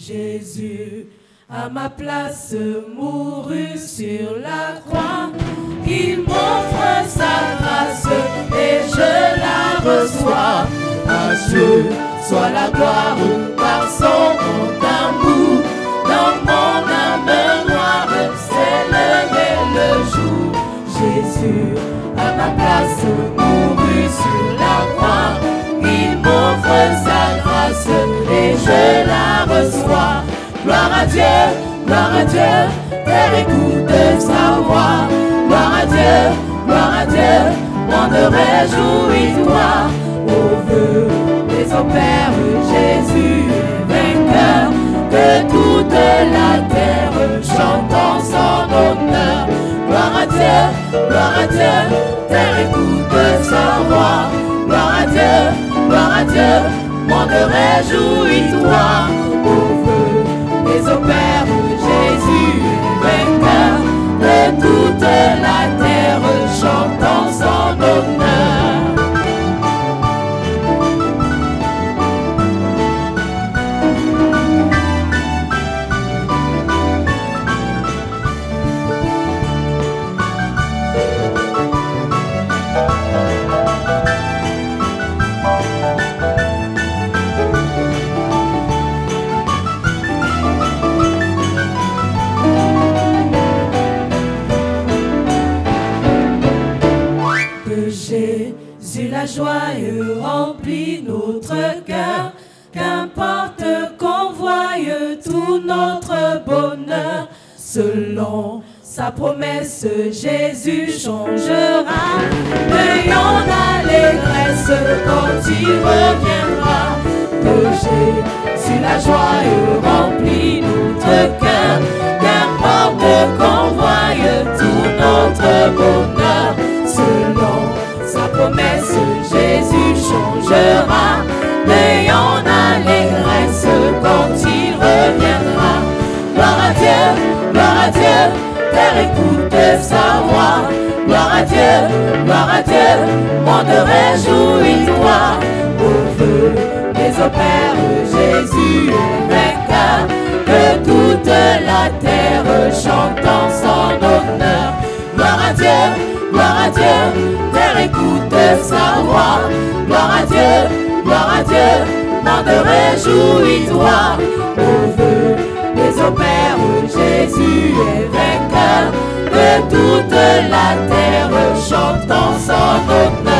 Jésus, à ma place, mourut sur la croix. Il m'offre sa grâce et je la reçois. À Dieu soit la gloire par son grand amour. Dans mon âme noire s'est levé le jour. Jésus, à ma place, mourut sur la croix. Il m'offre sa grâce et je la reçois. Gloire à Dieu, terre écoute sa voix. Gloire à Dieu, monde réjouis-toi. Au vœu des opères, Jésus est vainqueur. Que toute la terre chante en son honneur. Gloire à Dieu, terre écoute sa voix. Gloire à Dieu, monde réjouis-toi. Au feu des opères, Jésus est vainqueur. Que toute la terre chante en son honneur. Jésus, la joie remplit notre cœur. Qu'importe qu'on voie tout notre bonheur. Selon sa promesse, Jésus changera. Ayons l'allégresse quand il reviendra. De Jésus, la joie remplit notre cœur. Qu'importe qu'on voie tout notre bonheur. Selon sa promesse, Jésus changera. Ayons l'allégresse quand il reviendra. Gloire à Dieu, terre écoute sa voix. Gloire à Dieu, monde réjouis-toi. Au feu des opères, Jésus est vainqueur. Que toute la terre chante en son honneur. Gloire à Dieu, terre écoute sa voix. Gloire à Dieu, monde réjouis-toi. Au feu des opères, Jésus est vainqueur. Que toute la terre chante en son honneur.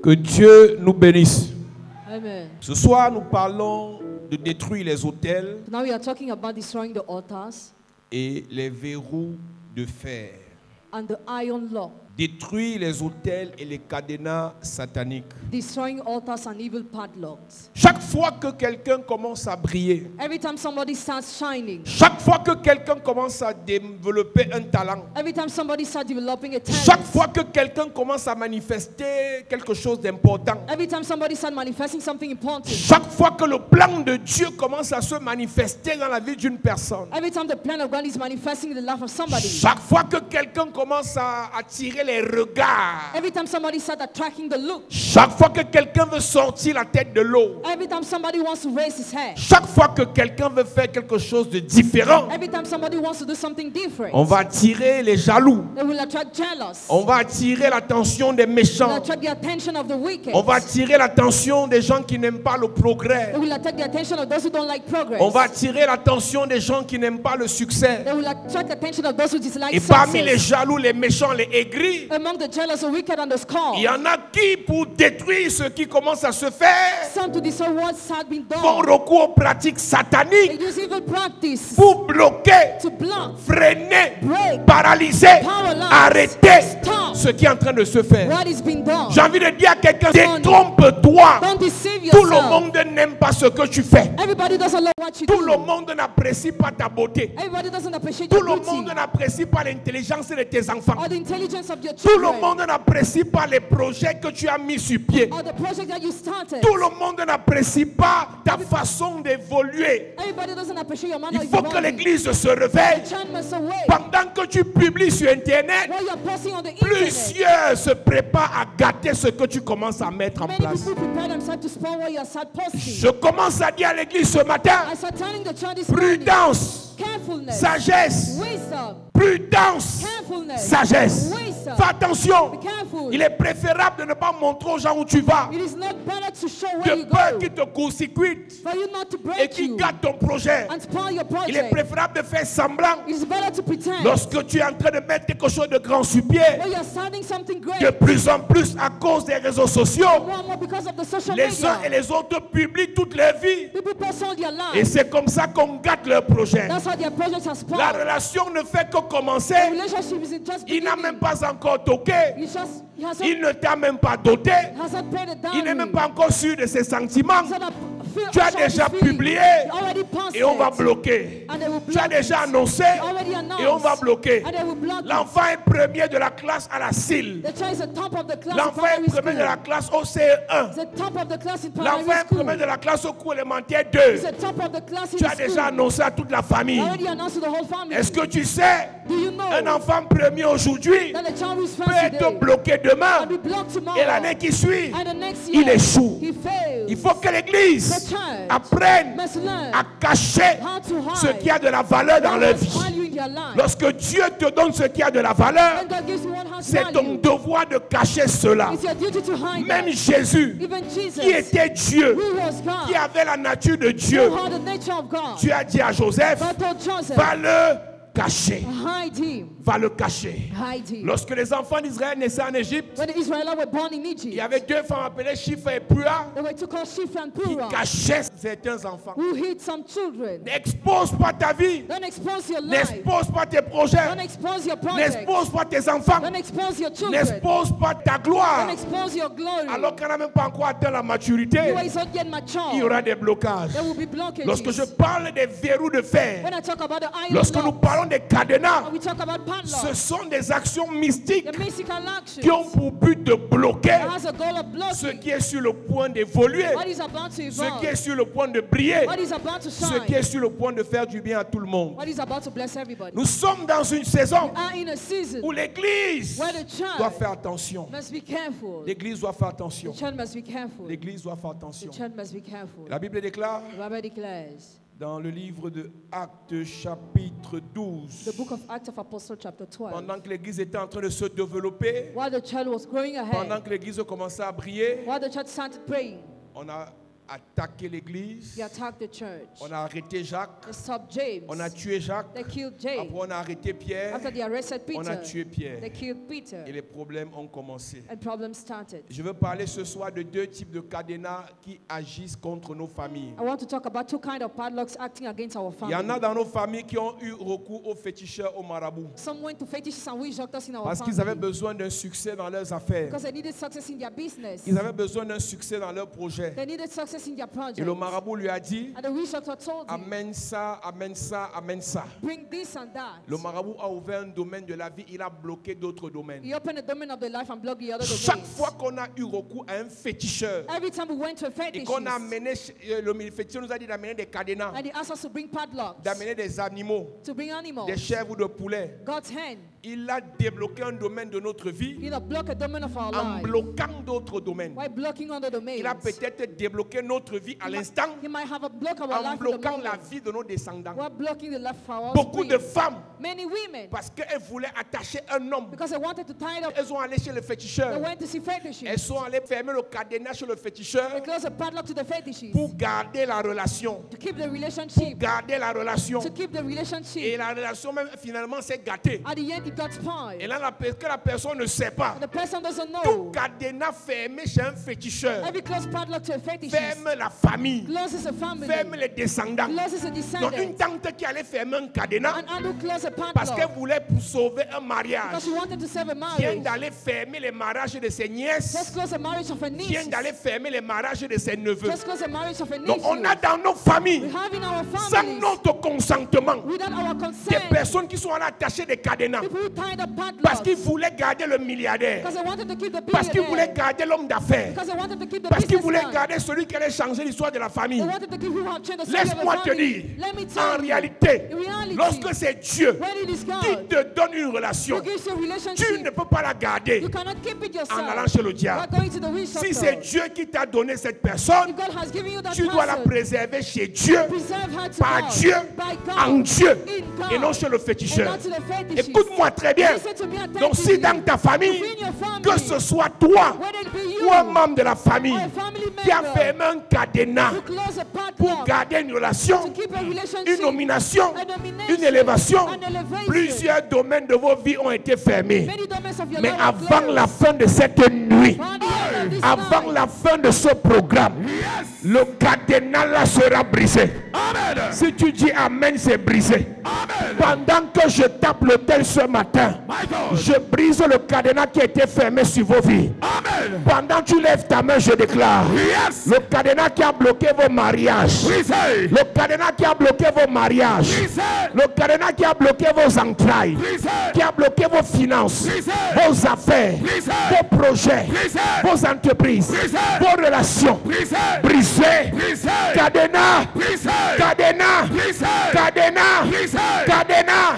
Que Dieu nous bénisse. Amen. Ce soir, nous parlons de détruire les autels Now we are talking about destroying the altars et les verrous de fer. and the iron law. Détruire les autels et les cadenas sataniques. Destroying altars and evil padlocks. Chaque fois que quelqu'un commence à briller, Every time somebody starts shining, chaque fois que quelqu'un commence à développer un talent, every time somebody starts developing a chaque talent, fois que quelqu'un commence à manifester quelque chose d'important, every time somebody starts manifesting something important, chaque fois que le plan de Dieu commence à se manifester dans la vie d'une personne, every time the plan of God is manifesting in the life of somebody, chaque fois que quelqu'un commence à attirer les regards, every time somebody starts attracting the look, chaque fois que quelqu'un veut sortir la tête de l'eau, every time somebody wants to raise his head, chaque fois que quelqu'un veut faire quelque chose de différent, every time somebody wants to do something different, on va attirer les jaloux, they will attract jealous, on va attirer l'attention des they will méchants, attract the attention of the wicked, on va attirer l'attention des gens qui n'aiment pas le progrès, they will attract the attention of those who don't like progress, on va attirer l'attention des gens qui n'aiment pas le succès. they will attract the attention of those who dislike Et parmi les success. jaloux, les méchants, les aigris, vie, Among the jealous, the wicked, and the scorned. il y en a qui, pour détruire ce qui commence à se faire, Some to destroy what had been font done. recours aux pratiques They sataniques use evil practice pour bloquer, to block, freiner, break, paralyser, paralyze, arrêter stop ce qui est en train de se faire. what is being done. J'ai envie de dire à quelqu'un, détrompe-toi. Don't deceive Tout le yourself. monde n'aime pas ce que tu fais. Everybody doesn't love what you Tout le do. monde n'apprécie pas ta beauté. Everybody doesn't appreciate Tout your le beauty monde n'apprécie pas l'intelligence de tes enfants. or the intelligence of your Tout le children monde n'apprécie pas les projets que tu as mis sur pied. or the project that you started. Tout le monde n'apprécie pas ta façon d'évoluer. Everybody doesn't appreciate your manner Il of faut que evolving. l'église se réveille. The church must awake. Pendant que tu publies sur Internet, While you are posting on the internet, plusieurs se préparent à gâter ce que tu commences à mettre en many place. people prepare themselves to spoil what you start posting. Je commence à dire à l'église ce matin, I start telling the church this morning, prudence, carefulness, sagesse, wisdom, prudence, carefulness, sagesse. wisdom. Fais attention. Be careful. Il est préférable de ne pas montrer aux gens où tu vas, It is not better to show where de you peur go qu'ils te court-circuitent for you not to et break qu'ils you gâtent ton projet. and spoil your Il est project. préférable de faire semblant It is better to pretend lorsque tu es en train de mettre quelque chose de grand sur pied. when you are starting something great. De plus en plus à cause des réseaux sociaux, More and more because of the social les uns et media. les autres publient toute leur vie. People post all their Et lives. c'est comme ça qu'on gâte leur projet. That's how their projects are La spoiled. relation ne fait que The commencer. relationship isn't just Il n'a même beginning. pas encore toqué. He hasn't, Il ne t'a même pas doté. hasn't paid it down. Il n'est même pas encore sûr de ses sentiments. Tu as déjà publié already passed et on va it. bloquer. And they will Tu as block déjà it. annoncé Already announced. et on va bloquer. And they will block it. L'enfant est premier de la classe à la CIL. The child is the top of the class in L'enfant est primary premier de la school. classe au CE1. He's the top of the class in L'enfant primary est premier school. de la classe au cours élémentaire He's 2. the top of the class in Tu as school. déjà annoncé à toute la famille. Already announced to the whole family. Est-ce que tu sais, Do you know un enfant premier aujourd'hui that the child who is peut first être today bloqué demain will be blocked tomorrow? et l'année qui suit, And the next il year, échoue. he fails. Il faut que l'Église The church apprenne must learn à cacher how to hide ce qui a de la valeur dans what leur has vie. value in their life. Lorsque Dieu te donne ce qui a de la valeur, When God gives you what has c'est ton value, devoir de cacher cela. it's your duty to hide Même that. Jésus, Even Jesus, qui était Dieu, who was God, qui avait la nature de Dieu, who had the nature of God, Dieu a dit à Joseph, God told Joseph, va le cacher. hide him, Va le cacher. hide him. Lorsque les enfants d'Israël naissaient en Égypte, When the Israelites were born in il y Egypt, avait deux femmes appelées Shipha et Pua they were to call Shiphrah and qui Puah, cachaient certains enfants. who hid some children. N'expose pas ta vie. Don't expose your life. N'expose pas tes projets. Don't expose your project. N'expose pas tes enfants. Don't expose your children. N'expose pas ta gloire. Don't expose your glory. Alors qu'on n'a même pas encore atteint la maturité, You are not yet mature. il y aura des blocages. There will be blockages. Lorsque je parle des verrous de fer, When I talk about the iron lorsque nous locks, parlons des cadenas, and we talk about ce padlocks, sont des actions mystiques the mystical actions qui ont pour but de bloquer that has a goal of ce blocking qui est sur le point d'évoluer, what is about to ce evolve, qui est sur le point de briller, what is about to ce shine, qui est sur le point de faire du bien à tout le monde. what is about to bless everybody. Nous sommes dans une saison We are in a season où l'Église where the church doit faire attention. must be careful. L'Église doit faire attention. The church must be careful. L'Église doit faire attention. The church must be careful. La Bible déclare The Bible declares, dans le livre de Actes chapitre the 12, book of Acts of Apostles chapter 12, pendant que l'Église était en train de se développer, while the church was growing pendant ahead, que l'Église commençait à briller, while the church started praying, on a attaqué l'Église, they attacked the church. on a arrêté Jacques, They stopped James. on a tué Jacques, They killed après James. on a arrêté Pierre, After they arrested on a Peter, tué Pierre. they killed Peter. Et les problèmes ont commencé. And problems started. Je veux parler ce soir de deux types de cadenas qui agissent contre nos familles. I want to talk about two kinds of padlocks acting against our Il y en a family. dans nos familles qui ont eu recours aux féticheurs, aux marabouts, Some went to fetishes and witch doctors in our parce qu'ils avaient family besoin d'un succès dans leurs affaires. because they needed success in their business. Ils avaient besoin d'un succès dans leurs projets. They needed success in their Et le project. marabout lui a dit, And the witch doctor told him, amène ça, amène ça, amène ça. bring this and that. Le marabout a ouvert un domaine de la vie, il a bloqué d'autres domaines. He opened the domain of the life and blocked the other Chaque domains. fois qu'on a eu recours à un féticheur Every time we went to a et fetish, qu'on a amené, le féticheur nous a dit d'amener des cadenas, and he asked us to bring padlocks, d'amener des animaux, to bring animals, des chèvres ou de poulets. God's hand. Il a débloqué un domaine de notre vie He blocked a domain of our en life. bloquant d'autres domaines. Why blocking other domains? Il a peut-être débloqué notre vie à l'instant He might have a block our en life in the bloquant la moment. vie de nos descendants. We're blocking the life of our Beaucoup de offspring. femmes, Many women, parce qu'elles voulaient attacher un homme, because they wanted to tie it up, elles ont allé chez le they féticheur. went to see fetishes. Elles sont allées fermer le cadenas chez le féticheur They closed a padlock to the fetishes pour garder la relation. to keep the Pour relationship, garder la relation. to keep the Et relationship. la relation même finalement s'est gâtée. At the end, It got spoiled. Et là, que la personne ne sait pas. And the person doesn't Tout know. cadenas fermé chez un féticheur Every closed padlock to a fetishist ferme la famille, closes a family. ferme les descendants. Closes a Donc une descendant. tante qui allait fermer un cadenas An aunt who closed a parce qu'elle padlock voulait pour sauver un mariage, because she wanted to save a vient marriage. d'aller fermer les mariages de ses Just nièces, close a marriage of her vient niece. d'aller fermer les mariages de ses neveux. Just close a marriage of her Donc niece. on a dans nos familles, We have in our sans families, notre consentement, without our des consent, personnes qui sont attachées des cadenas people who tied up parce qu'ils padlocks voulaient garder le milliardaire, because they wanted to keep the parce qu'ils voulaient billionaire, garder l'homme d'affaires, because they wanted to keep the parce qu'ils voulaient businessman. garder celui qui allait changer l'histoire de la famille. They wanted to keep who have changed the story of Laisse-moi the te family. dire, Let me en tell you, réalité, in reality, lorsque c'est Dieu when it is qui God te donne une relation, who gives you a tu ne relationship, peux pas la garder you cannot keep it en allant yourself. chez le You diable. are going to the witch Si c'est doctor. Dieu qui t'a donné cette personne, If God has given you that tu dois la person, préserver chez Dieu, preserve her to par God, Dieu, by God, en Dieu, in God, et non chez le and féticheur. not to the fetishist. Écoute-moi très bien. Listen to me attentively. Donc si dans ta famille, If in your family, que ce soit toi whether it be you ou un membre de la famille or a family qui a member fermé un cadenas who close a pour padlock garder une relation, to keep a relationship, une nomination, a nomination, une élévation, an elevation, plusieurs domaines de vos vies ont été fermés. many domains of your Mais life are avant closed. la fin de cette nuit, By the end of this avant night, la fin de ce programme, le cadenas là sera brisé. Si tu dis Amen, c'est brisé. Pendant que je tape l'autel ce matin, je brise le cadenas qui a été fermé sur vos vies. Pendant que tu lèves ta main, je déclare le cadenas qui a bloqué vos mariages, le cadenas qui a bloqué vos mariages, le cadenas qui a bloqué vos entrailles, qui a bloqué vos finances, vos affaires, vos projets, vos entreprises, vos relations. Brisé, cadenas, cadenas, cadenas, cadenas,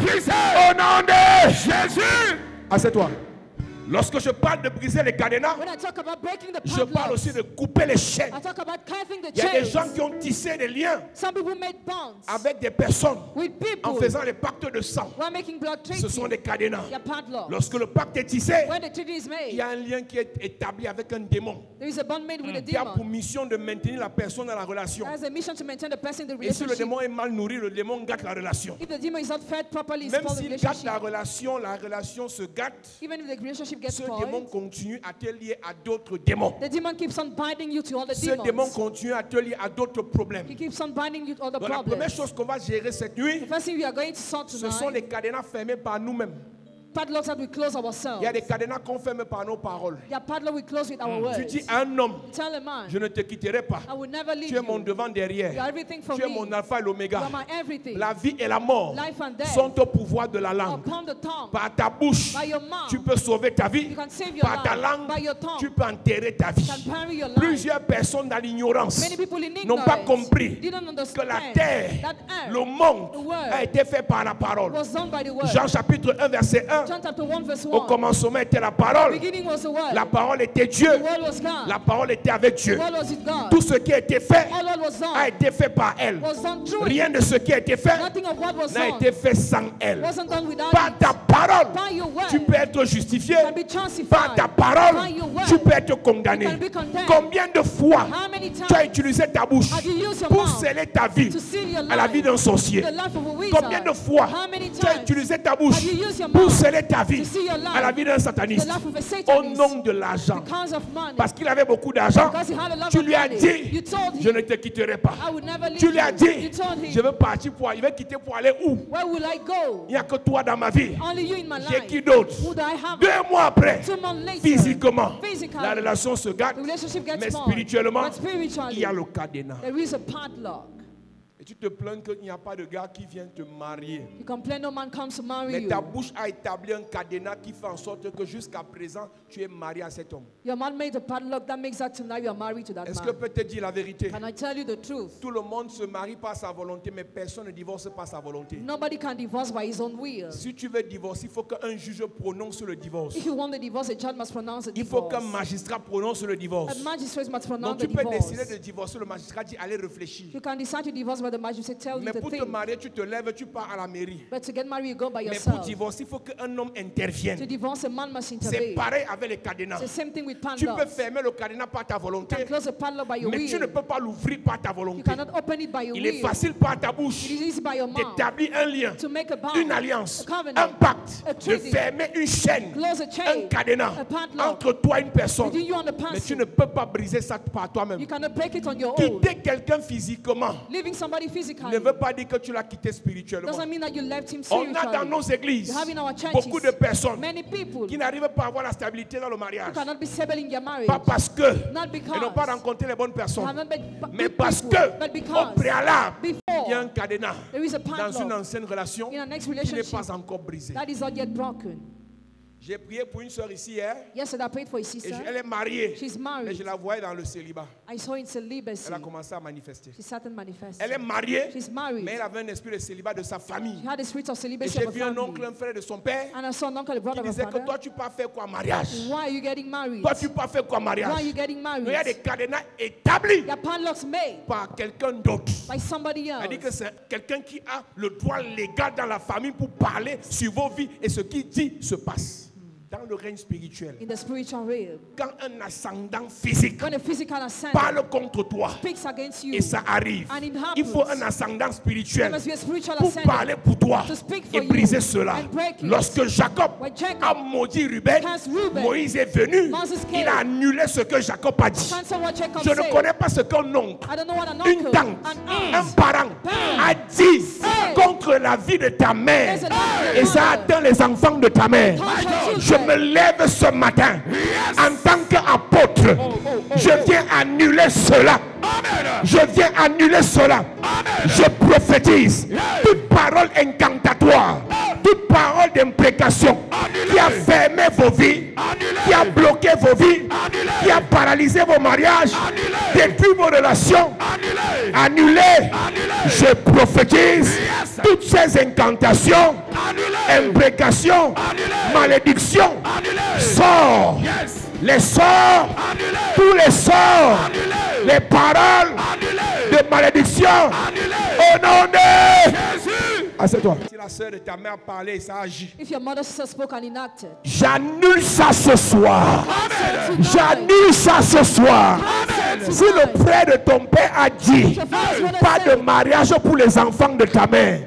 au nom de Jésus. Assieds-toi. Lorsque je parle de briser les cadenas, when I talk about breaking the je parle padlocks, aussi de couper les chaînes. I talk about cutting the Il y a des chains. gens qui ont tissé des liens Some people made bonds avec des personnes with people en faisant les pactes de sang. who are making blood Ce sont treaty. des cadenas. Their padlocks. Lorsque le pacte est tissé, When the treaty is il y made, a un lien qui est établi avec un démon there is a bond made with a qui a pour demon. mission de maintenir la personne dans la relation. That has a mission to maintain the person in the Et si le relationship. démon est mal nourri, le démon gâte la relation. If the demon is not fed properly, it's Même spoiled the s'il gâte relationship. la relation se gâte. Even if the relationship gets Ce démon spoiled, continue à te lier à d'autres démons. the demon keeps on binding you to all the Ce démon demons. continue à te lier à d'autres problèmes. He keeps on binding you to all the Donc la première problems. chose qu'on va gérer cette nuit, The first thing we are going to sort ce sont tonight, les cadenas fermés par nous-mêmes. padlocks that we close Il ourselves. y a des cadenas qu'on ferme par nos paroles. There are padlocks we close with our words. Tu dis à un homme, Tell a man, je ne te quitterai pas. I will never leave Tu es mon you. devant You derrière. are everything for Tu es me. mon alpha et You l'oméga. are my everything. La vie et la mort Life and death sont au pouvoir de la langue. upon the tongue. Par ta bouche, By your mouth, tu peux sauver ta vie. you can save your Par ta life. langue, By your tongue, tu peux enterrer ta vie. you can bury your life. Plusieurs personnes dans l'ignorance Many people in n'ont pas ignorance compris didn't que understand la terre, that earth, le monde the world, a été fait par la parole. was done by the word. Jean chapitre 1 verset 1. John chapter 1 verse Au 1. commencement était la The parole. beginning was the word. La parole était Dieu. The word was God. La parole était avec The Dieu. word was with God. Tout ce qui a été fait All what was a done été fait par elle. was done through Rien it. de ce qui a été fait Nothing of what was n'a done été fait sans elle. wasn't done without Par it. ta parole, By your word, tu peux être justifié. you can be Par justified. ta parole, By your word, tu peux être condamné. you can be condemned. Combien de fois How many tu as times utilisé ta bouche have you used your pour mouth sceller ta vie to seal your à la life? vie d'un sorcier? The life of a wizard. Combien de fois How many tu as times utilisé ta bouche have you used your pour mouth sceller ta vie to seal your life? à la vie d'un The sataniste? life of a Au Satanist. nom de l'argent. Because of money. Parce qu'il avait beaucoup d'argent, Because he had a lot tu of lui as money. dit, You told him, je ne te quitterai pas. I would never leave Tu lui as you. dit, You told him, je veux partir pour, il va quitter pour aller où? where will I go? Il n'y a que toi dans ma vie. Only you in my J'ai life. qui d'autre? Who do I have? 2 mois après, 2 months later, physiquement, physically, la relation se gâte, the relationship gets mais spoiled. spirituellement, But spiritually, il y a le cadenas. there is a padlock. Et tu te plains qu'il n'y a pas de gars qui vient te marier. You complain no man comes to marry Mais you. ta bouche a établi un cadenas qui fait en sorte que jusqu'à présent, tu es marié à cet homme. Your man made a padlock that makes that tonight you are married to that Est-ce que man. peut te dire la vérité? Can I tell you the truth? Tout le monde se marie par sa volonté, mais personne ne divorce par sa volonté. Nobody can divorce by his own will. Si tu veux divorcer, il faut qu'un juge prononce le divorce. If you want the divorce, a judge must pronounce a Il faut divorce. qu'un magistrat prononce le divorce. A magistrate must pronounce Donc tu the peux divorce. décider de divorcer, le magistrat dit allez réfléchir. You can decide to divorce, but before the marriage, you say, tell you Mais the pour te thing. marier, tu te lèves, tu pars à la mairie. But to get married, you go by Mais pour yourself. divorcer, il faut qu'un homme To intervienne. divorce, a man must C'est intervene. pareil avec les cadenas. It's the same thing with Tu peux padlocks. fermer le cadenas par ta You volonté, can close a padlock by your mais tu ne will. peux pas l'ouvrir par ta You volonté. cannot open it by your Il est will. facile par ta bouche It is easy by your mouth d'établir un lien, to make a bond, une alliance, a covenant, un pacte, a de treaty, fermer une chaîne, close a un chain, cadenas a padlock entre toi et une personne. between you and the Mais tu person. ne peux pas briser ça par toi-même. You cannot break it on your own. Quitter quelqu'un physiquement Leaving somebody ne physically veut pas dire que tu l'as quitté spirituellement. doesn't mean that you left him On a dans nos spiritually. églises You have in our churches beaucoup de personnes many people qui n'arrivent pas à avoir la stabilité dans le mariage. who cannot be stable in their marriage. Pas parce que Not ils n'ont pas because rencontré les bonnes they personnes, have not been mais good parce people, que but au because préalable, before il y a un cadenas there is a dans une padlock ancienne relation in an next qui n'est relationship pas encore brisée. that is not yet broken. J'ai prié pour une soeur ici hier Yesterday I prayed for a et sister. elle est mariée, She's mais married. je la voyais dans le célibat. I saw in celibacy. Elle a commencé à manifester. She started manifesting. Elle est mariée, She's married. mais elle avait un esprit de célibat de sa famille. She had a spirit of Et celibacy j'ai of vu a un oncle, family. un frère de son père, And I saw an uncle, a qui brother, of a disait que father. toi tu pars faire quoi mariage? Why are you getting married? Toi tu pars faire quoi Why are you mariage? getting married? Il y a des cadenas établis There are padlocks made par quelqu'un d'autre. by somebody C'est-à-dire que else. c'est quelqu'un qui a le droit légal dans la famille pour parler sur vos vies et ce qu'il dit se passe. Dans le règne spirituel, In the spiritual realm. quand un ascendant physique When a physical ascendant parle contre toi speaks against you, et ça arrive, and it il faut happens, un ascendant there spirituel must be a spiritual pour ascendant parler pour toi to speak et for briser you cela. and break it. Lorsque Jacob When Jacob a maudit Ruben, cursed Reuben, Moïse est venu, Moses came. il a annulé ce que Jacob a dit. Cancel what Jacob Je ne said. connais pas ce qu'un oncle, I don't know what an une uncle, tante, an un aunt, parent a dit contre la vie de ta mère. There's an Et ça uncle, atteint les enfants de ta mère. touch Je your me children. lève ce matin en tant qu'apôtre. Je viens annuler cela. Je viens annuler cela. Je prophétise toute parole incantatoire, toute parole d'imprécation qui a fermé vos vies, qui a bloqué vos vies, qui a paralysé vos mariages, détruit vos relations. Annulez. Je prophétise toutes ces incantations, imprécations, malédictions. Sors. Les sorts, tous les sorts, les paroles de malédiction, au nom de Jésus. Assieds-toi. Si la sœur de ta mère parlait et ça agit, If your mother sister spoke and enacted, j'annule ça ce soir. cancel tonight. J'annule ça ce soir. Cancel Si le tonight. frère de ton père a dit pas de mariage pour les enfants de ta mère,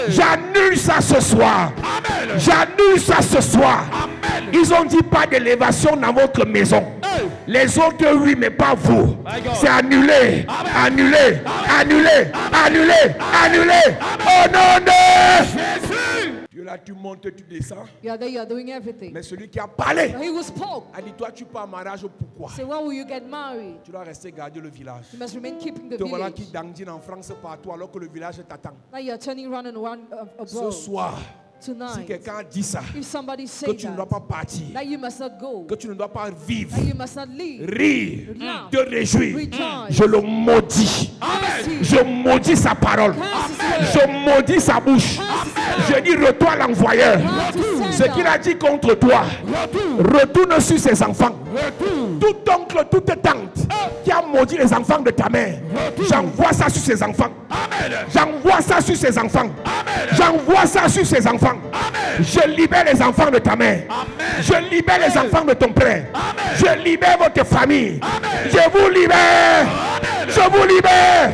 j'annule ça ce soir. J'annule ça ce soir. Ils ont dit pas d'élévation dans votre maison. Les autres oui, mais pas vous. C'est annulé, annulé, annulé, annulé, annulé. Au nom de Jésus. Tu es là, tu montes, tu descends. You are there, you are doing everything. Mais celui qui a parlé He who spoke, a dit, toi tu pars en mariage, pourquoi? say, when will you get married? Tu dois rester garder le village. You must remain keeping the Te voilà village. qui dandine en France partout alors que le village t'attend. Now you are turning round and round Ce abroad. soir, si Tonight, quelqu'un a dit ça, if somebody que say tu ne dois pas partir, that you must not go, que tu ne dois pas vivre, that you must not leave, rire, laugh, te réjouir, rejoice, je le maudis. curse him, Je maudis sa parole. curse his Je word, maudis sa bouche. Je dis retourne à l'envoyeur. Ce qu'il a dit contre toi, retourne sur ses enfants. Tout oncle, toute tante qui a maudit les enfants de ta mère, j'envoie ça sur ses enfants. J'envoie ça sur ses enfants. J'envoie ça sur ses enfants. Je libère les enfants de ta mère. Je libère les enfants de ton père. Je libère votre famille. Je vous libère. Je vous libère.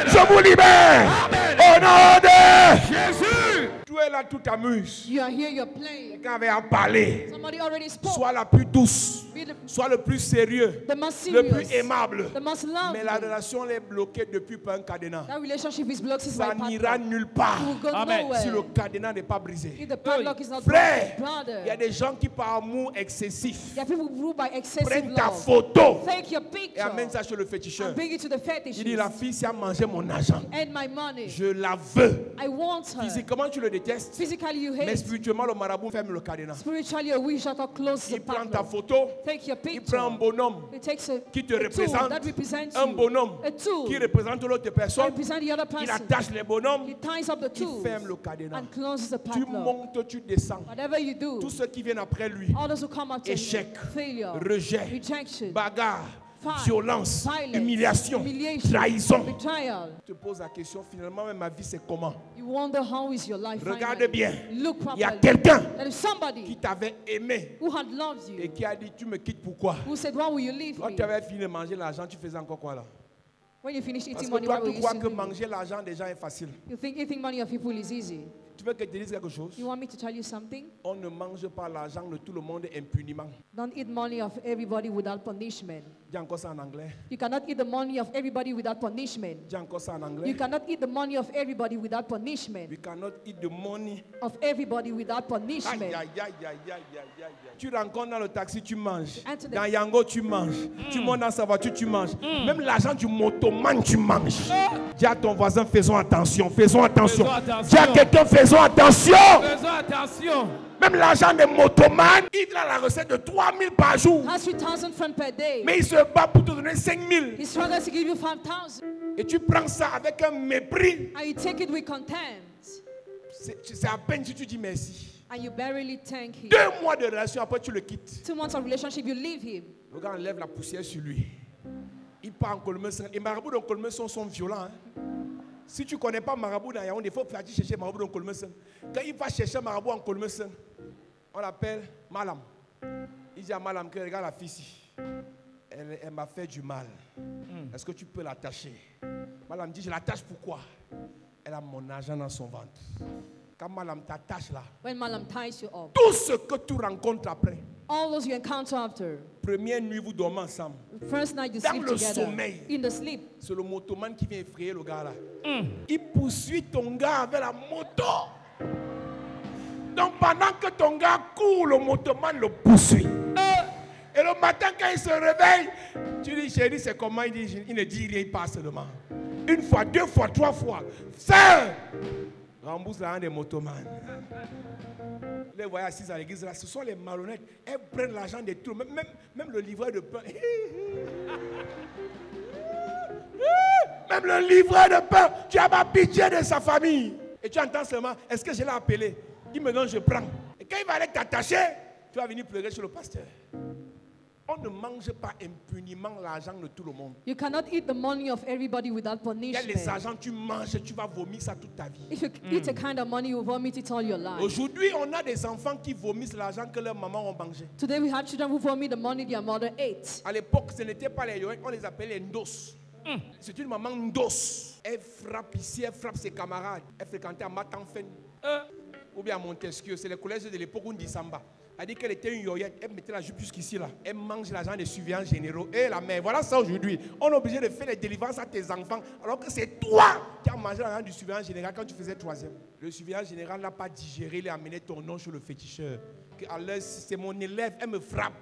Je vous libère. Au nom de Jésus. Tu es là, tout t'amuse. you are here, you're playing. Quelqu'un avait à parler. Somebody already spoke. Sois la plus douce. Be the, Sois le plus sérieux. the most Le plus serious, aimable. the most loving. Mais la relation elle est bloquée depuis par un cadenas. That relationship is blocked since Ça by n'ira padlock. nulle part It will go Amen. si le nowhere. cadenas n'est pas brisé. If the padlock is not Frère, broken, il y a brother, des gens qui par amour excessif there are people who rule by excessive prennent ta love. photo Take your et picture amènent ça chez le féticheur. and bring it to the fetish. Il dit la fille si a mangé mon argent. And my money. Je la veux. I want her. Physiquement tu le détestes, Physically you mais hate. spirituellement le marabout ferme le cadenas. Spiritually a wish out of close the Il prend ta padlock. photo, Take your il picture. prend un bonhomme It takes a, qui te a tool représente, that represents un you. bonhomme A tool qui représente l'autre that personne. represents the other Il person. attache les bonhommes, He ties up the il tools ferme le cadenas. and closes the Tu padlock. montes, tu descends. Whatever you do, Tous ceux qui viennent après lui, all those who come after échec, you, failure, rejet, rejection, bagarre, violence, violence, humiliation, humiliation, trahison. betrayal. Je te pose la question, finalement, ma vie, c'est comment? You wonder how is your life Regarde finally. bien. Look Il y a properly. quelqu'un There is qui somebody t'avait aimé who had loved et you, qui a dit, tu me quittes pourquoi? who said, why will you leave Quand me? tu avais fini de manger l'argent, tu faisais encore quoi là? When you finish Parce eating que money, toi, what will tu you crois do? que manger l'argent des gens est facile. You think eating money of people is easy. Tu veux que je te dise quelque chose? You want me to tell you something? On ne mange pas l'argent de tout le monde impunément. Don't eat money of everybody without punishment. Dis encore ça en anglais. You cannot eat the money of everybody without punishment. Dis encore ça en You anglais. cannot eat the money of everybody without punishment. We cannot eat the money. Of everybody without Aïe, punishment. aïe, aïe, aïe, aïe, aïe, aïe. Tu rencontres dans le taxi, tu manges. Enter the- Dans Yango, tu manges. Tu montes dans sa voiture, tu manges. Même l'argent du motoman, tu manges. Dis à ton voisin, faisons attention, faisons attention. Faisons attention. Dis à quelqu'un, faisons attention. Faisons attention. Même l'argent des motomans, il a la recette de 3000 par jour. Has 3,000 francs per day. Mais il se bat pour te donner 5000. He struggles to give you 5,000. Et tu prends ça avec un mépris. And you take it with contempt. C'est à peine si tu dis merci. And you barely thank him. 2 mois de relation, après tu le quittes. 2 months of relationship, you leave him. Le gars enlève la poussière sur lui. Il part en Colmeson. Et Marabout dans Colmeson sont violents. Hein. Si tu ne connais pas Marabout dans Yaoundé, il faut faire chercher Marabout dans Colmeson. Quand il va chercher Marabout en Colmeson, on l'appelle Malam. Il dit à Malam que regarde la fille ici. Elle m'a fait du mal. Est-ce que tu peux l'attacher? Malam dit, je l'attache pourquoi? Elle a mon argent dans son ventre. Quand Malam t'attache là, When Malam ties you up, tout ce que tu rencontres après, all those you encounter after, première nuit, vous dormez ensemble. first night you Dans sleep le together. sommeil. In the sleep. C'est le motoman qui vient effrayer le gars là. Il poursuit ton gars avec la moto. Donc pendant que ton gars court, le motoman le poursuit. Et le matin quand il se réveille, tu dis chérie c'est comment? Il ne dit rien, il passe seulement. 1 fois, 2 fois, 3 fois. Sœur, rembourse l'argent des motomans. Les voyez assis à l'église là, ce sont les malhonnêtes. Elles prennent l'argent de tout. Même le livreur de pain. Même le livreur de pain, tu n'as pas pitié de sa famille. Et tu entends seulement, est-ce que je l'ai appelé? Il me donne, je prends. Et quand il va aller t'attacher, tu vas venir pleurer chez le pasteur. On ne mange pas impunément l'argent de tout le monde. You cannot eat the money of everybody without Il y a les punishment. argents, tu manges, tu vas vomir ça toute ta vie. If you eat a kind of money, you vomit it all your life. Aujourd'hui, on a des enfants qui vomissent l'argent que leurs mamans ont mangé. Today we have children who vomit the money their mother ate. À l'époque, ce n'était pas les yoèques, on les appelait les ndos. C'est une maman ndos. Elle frappe ici, elle frappe ses camarades. Elle fréquentait à Matanfen. Ou bien à Montesquieu. C'est le collège de l'époque où on dit Samba. Elle dit qu'elle était une yoyette. Elle mettait la jupe jusqu'ici là. Elle mange l'argent des surveillants généraux. Et la mère, voilà ça aujourd'hui. On est obligé de faire les délivrances à tes enfants. Alors que c'est toi qui as mangé l'argent du surveillant général quand tu faisais 3e. Le surveillant général n'a pas digéré. Il a amené ton nom sur le féticheur. C'est mon élève, elle me frappe.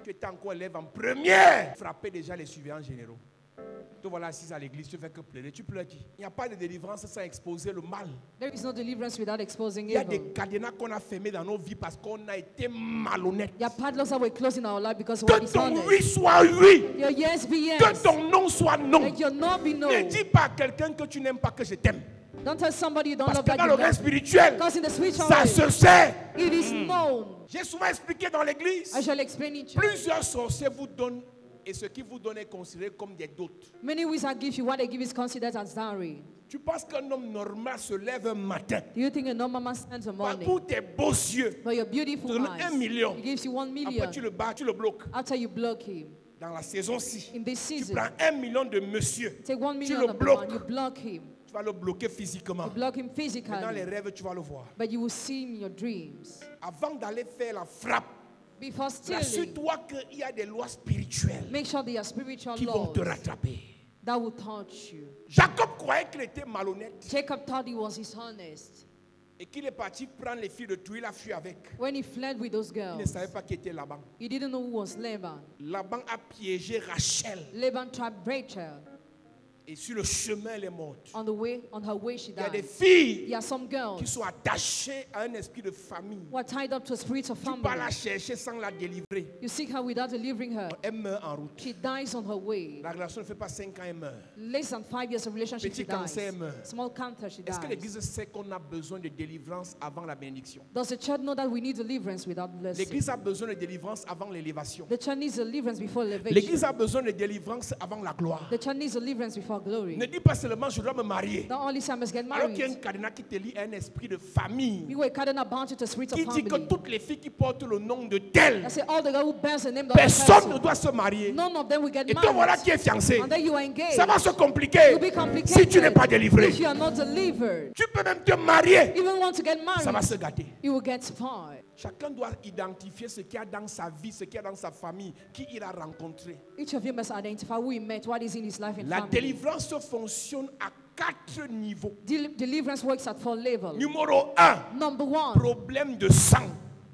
Tu étais encore élève en première. Frapper déjà les surveillants généraux. Te voilà assis à l'église, tu fais que pleurer. Tu pleures qui? Il n'y a pas de délivrance sans exposer le mal. There is no deliverance without exposing Il y a evil. des cadenas qu'on a fermés dans nos vies parce qu'on a été malhonnêtes. There are padlocks that were closed in our life because we were Que ton dishonest. oui soit oui. Your yes be Que yes. ton non soit non. Let your no be no. Ne dis pas à quelqu'un que tu n'aimes pas que je t'aime. Don't tell somebody you don't Parce love que that dans you le règne love. spirituel, Because in the spiritual ça realm, se sait. it is known. J'ai souvent expliqué dans l'église. I shall explain it to you. Plusieurs sorciers vous donnent et ce qu'ils vous donnent est considéré comme des dots. Many wizards give you what they give is considered as dowry. Tu penses qu'un homme normal se lève un matin Do you think a normal man stands a morning pour tes beaux yeux, for your beautiful te donne eyes? 1 million. He gives you 1 million. Après tu le bats, tu le bloques. After you block him. Dans la saison-ci, In this tu season, prends 1 million de monsieur. take 1 Tu million le of the man, bloques. you block him. Tu vas le bloquer physiquement. You block him Mais dans les physically. rêves, tu vas le voir. But you will see him in your dreams. Avant d'aller faire la frappe, Before stealing, rassure-toi qu'il y a des lois spirituelles make sure they are spiritual qui vont laws te rattraper. that will touch you. Jacob croyait qu'il était malhonnête Jacob thought he was dishonest. et qu'il est parti prendre les filles de tout. Il a fui avec. When he fled with those Il ne girls, savait pas qui était Laban. he didn't know who was Laban. Laban a piégé Rachel. Laban trapped Rachel. Et sur le chemin, elle est morte. On her way, she Il y a des died. filles There are some qui girls sont attachées à un esprit de famille. who are tied up to a spirit of Tu peux la family. chercher sans la délivrer. You seek her without delivering her. Elle meurt en route. She dies on her way. La relation ne fait pas 5 ans, elle meurt. Less than 5 years of relationship, she Petit cancer, dies. meurt. Small cancer, she Est-ce que dies. l'Église sait qu'on a besoin de délivrance avant la bénédiction? Does the church know that we need deliverance without blessing? L'Église a besoin de délivrance avant l'élévation. The church needs deliverance before elevation. L'Église a besoin de délivrance avant la gloire. The church needs deliverance before glory. Ne dis pas seulement je dois me marier. Not only say I must get Alors qu'il y a un married. cadenas qui te lie à un esprit de famille. You were cardinal bound to a spirit of Qui dit que family. toutes les filles qui portent le nom de tel, I say all the girl who bears the name of the personne ne person, doit se marier. none of them will get Et toi voilà married. qui es fiancé. And then you are engaged. Ça va se compliquer It will be complicated si tu n'es pas délivré. if you are not delivered. Tu peux même te marier. Even want to get Ça va married, se gâter. you will get spoiled. Chacun doit identifier ce qu'il y a dans sa vie, ce qu'il y a dans sa famille, qui il a rencontré. Each of you must identify who he met, what is in his life and La family. délivrance fonctionne à 4 niveaux. Deliverance works at 4 levels. Numéro 1, Number 1, problème de sang.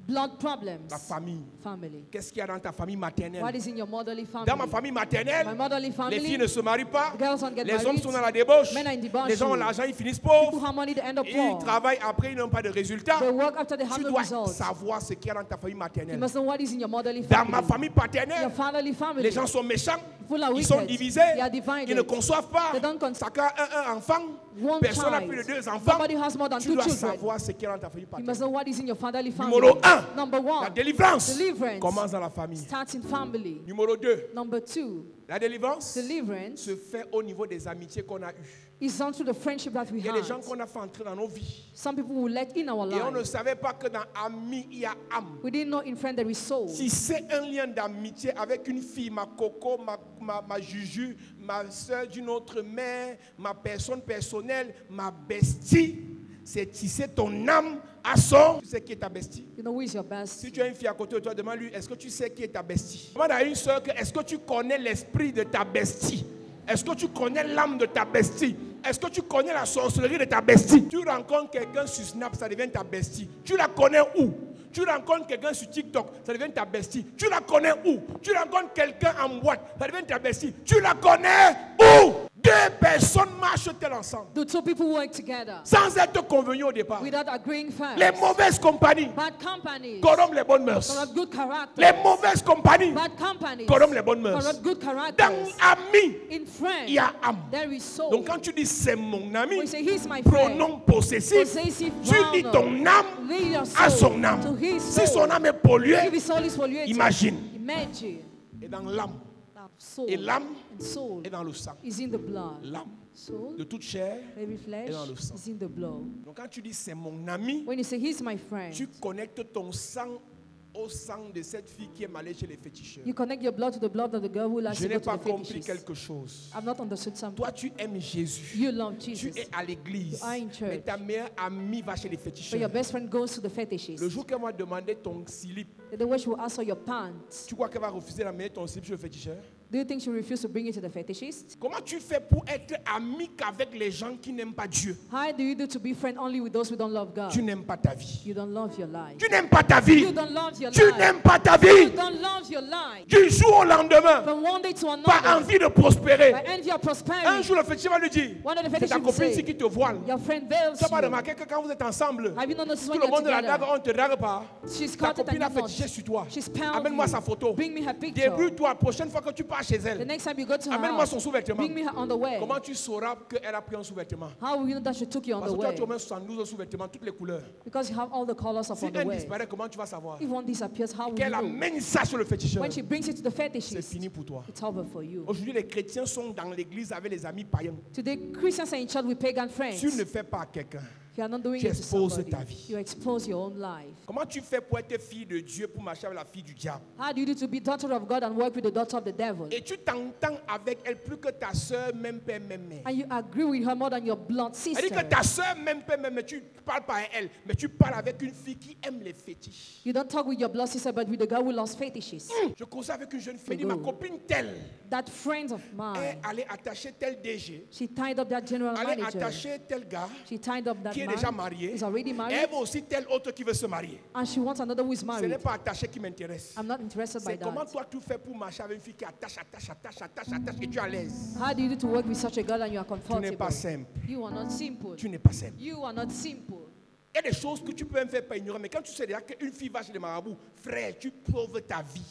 blood problems. La famille. Family. Qu'est-ce qu'il y a dans ta famille maternelle? What is in your motherly family? Dans ma famille maternelle, My motherly les family, filles ne se marient pas. the girls don't get Les hommes married. sont dans la débauche. Men are in debauchery. Les gens ont l'argent, ils finissent People pauvres. have money, they end up Ils poor. travaillent après, ils n'ont pas de résultats. They work after they have Tu no dois results. savoir ce qu'il y a dans ta famille You maternelle. must know what is in your motherly Dans family. ma famille Your paternelle, fatherly family. les gens sont méchants. People are Ils sont wicked. divisés. They are divided. Ils ne conçoivent pas. They don't Chacun a un enfant. One Personne n'a child. plus de 2 enfants. Nobody has more than Tu 2 dois children. savoir ce qu'il y a dans ta famille You must paternelle. know what is in your fatherly family. Numéro 1, Number la 1, délivrance deliverance commence dans la famille. starts in family. Numéro 2, Number 2, la délivrance deliverance se fait au niveau des amitiés qu'on a eues. is done through the friendship that we Il y a des gens have. qu'on a fait entrer dans nos vies. Some people will let in our Et on ne lives. savait pas que dans ami, il y a âme. We didn't know in friend there is soul. Si c'est un lien d'amitié avec une fille, ma coco, ma juju, ma soeur d'une autre mère, ma personne personnelle, ma bestie, c'est tisser ton âme à son. Tu sais qui est ta bestie? You know who is your best. Si tu as une fille à côté de toi, demande-lui, est-ce que tu sais qui est ta bestie? Demande à une soeur, est-ce que tu connais l'esprit de ta bestie? Est-ce que tu connais l'âme de ta bestie? Est-ce que tu connais la sorcellerie de ta bestie? Tu rencontres quelqu'un sur Snap, ça devient ta bestie. Tu la connais où? Tu rencontres quelqu'un sur TikTok, ça devient ta bestie. Tu la connais où? Tu rencontres quelqu'un en boîte, ça devient ta bestie. Tu la connais où? 2 personnes marchent-elles ensemble The 2 people work together sans être convenues au départ? without agreeing first. Les mauvaises compagnies Bad companies corrompent les bonnes mœurs. corrupt good character. Les mauvaises compagnies Bad companies corrompent les bonnes mœurs. corrupt good Dans characters. ami, In friend, il y a âme. there is soul. Donc quand tu dis c'est mon ami, When you say he's my friend, pronom possessif, possessive tu dis pronoun. ton âme Lead your à soul son âme. to his Si soul. son âme est polluée, If his soul is polluted, imagine. imagine Et dans l'âme, that soul et l'âme and soul est dans le sang. is in the blood. L'âme Soul, de toute chair. every flesh et dans le sang. is in the blood. Donc quand tu dis c'est mon ami, When you say he's my friend, tu connectes ton sang au sang de cette fille qui est allée chez les féticheurs. you connect your blood to the blood of the girl who last Je to n'ai go to pas the compris fetishes. quelque chose. I've not understood something. Toi, tu aimes Jésus. You love Tu Jesus, es à l'église. You are in church. Mais ta meilleure amie va chez les but your féticheurs. best friend goes to the fetishes. Le jour qu'elle m'a demandé ton slip, The way she will ask for your pants. tu crois qu'elle va refuser d'amener ton slip chez le féticheur? Do you think she will refuse to bring it to the fetishist? Comment tu fais pour être ami qu'avec les gens qui n'aiment pas Dieu? How do you do to be friend only with those who don't love God? Tu n'aimes pas ta vie. You don't love your life. Tu n'aimes pas ta vie. You don't love your Tu life. n'aimes pas ta You vie. don't love your life. Du jour au lendemain, From one day to pas another, envie de prospérer. by envy or Un prosperity, jour, le féticheur va lui dire, one of the c'est ta fetishists will copine say, ici qui te voile. your friend veils Tu n'as pas you. remarqué que quand vous êtes ensemble, Have you not noticed tout when le you're monde la drague, together? on ne te drague pas. She's Ta caught it copine and a you're not. fétiché sur toi. She's pounded Amène-moi you. sa photo. Bring me her picture. Débrouille-toi, la prochaine fois que tu pars chez The elle, next time you go to her amène-moi son house, sous-vêtement. bring me her underwear. Comment tu sauras qu'elle a pris un sous-vêtement? How will you know that she took your Parce que toi, underwear? tu as au moins 72 sous-vêtements, toutes les couleurs. Because you have all the colors of Si un underwear. disparaît, comment tu vas savoir? If one disappears, how will Qu'elle you know? amène ça sur le féticheur. When she brings it to the C'est fetishist, fini pour toi. it's over for you. Aujourd'hui, les chrétiens sont dans l'église avec les amis païens. Today, Christians are in church with pagan friends. Tu ne fais pas à quelqu'un. If you are not doing Tu it to exposes somebody, ta vie. you expose your own life. Comment tu fais pour être fille de Dieu, pour marcher avec la fille du diable? How do you do to be daughter of God and work with the daughter of the devil? Et tu t'entends avec elle plus que ta soeur, même père, même mère. And you agree with her more than your blood sister. C'est-à-dire que ta soeur, même père, même mère, tu ne parles pas à elle, mais tu parles avec une fille qui aime les fétiches. You don't talk with your blood sister, but with the girl who loves fetishes. Je causais avec une jeune fille, elle dit, ma copine telle That friend of est mine, allée attacher tel DG, she tied up that general allée manager. attacher tel gars She tied up that qui est est déjà mariée. is already Et married, elle veut aussi telle autre qui veut se marier. and she wants another who is Ce n'est married. pas attaché qui m'intéresse. I'm not interested by C'est comment that. toi tu fais pour marcher avec une fille qui attache et tu es à l'aise. How do you do to work with such a girl and you are Tu n'es comfortable? pas simple. You are not simple. Tu n'es pas simple. You are not simple. Il y a des choses que tu peux même faire pas ignorer, mais quand tu sais déjà qu'une fille va chez les marabouts, frère, tu prouves ta vie.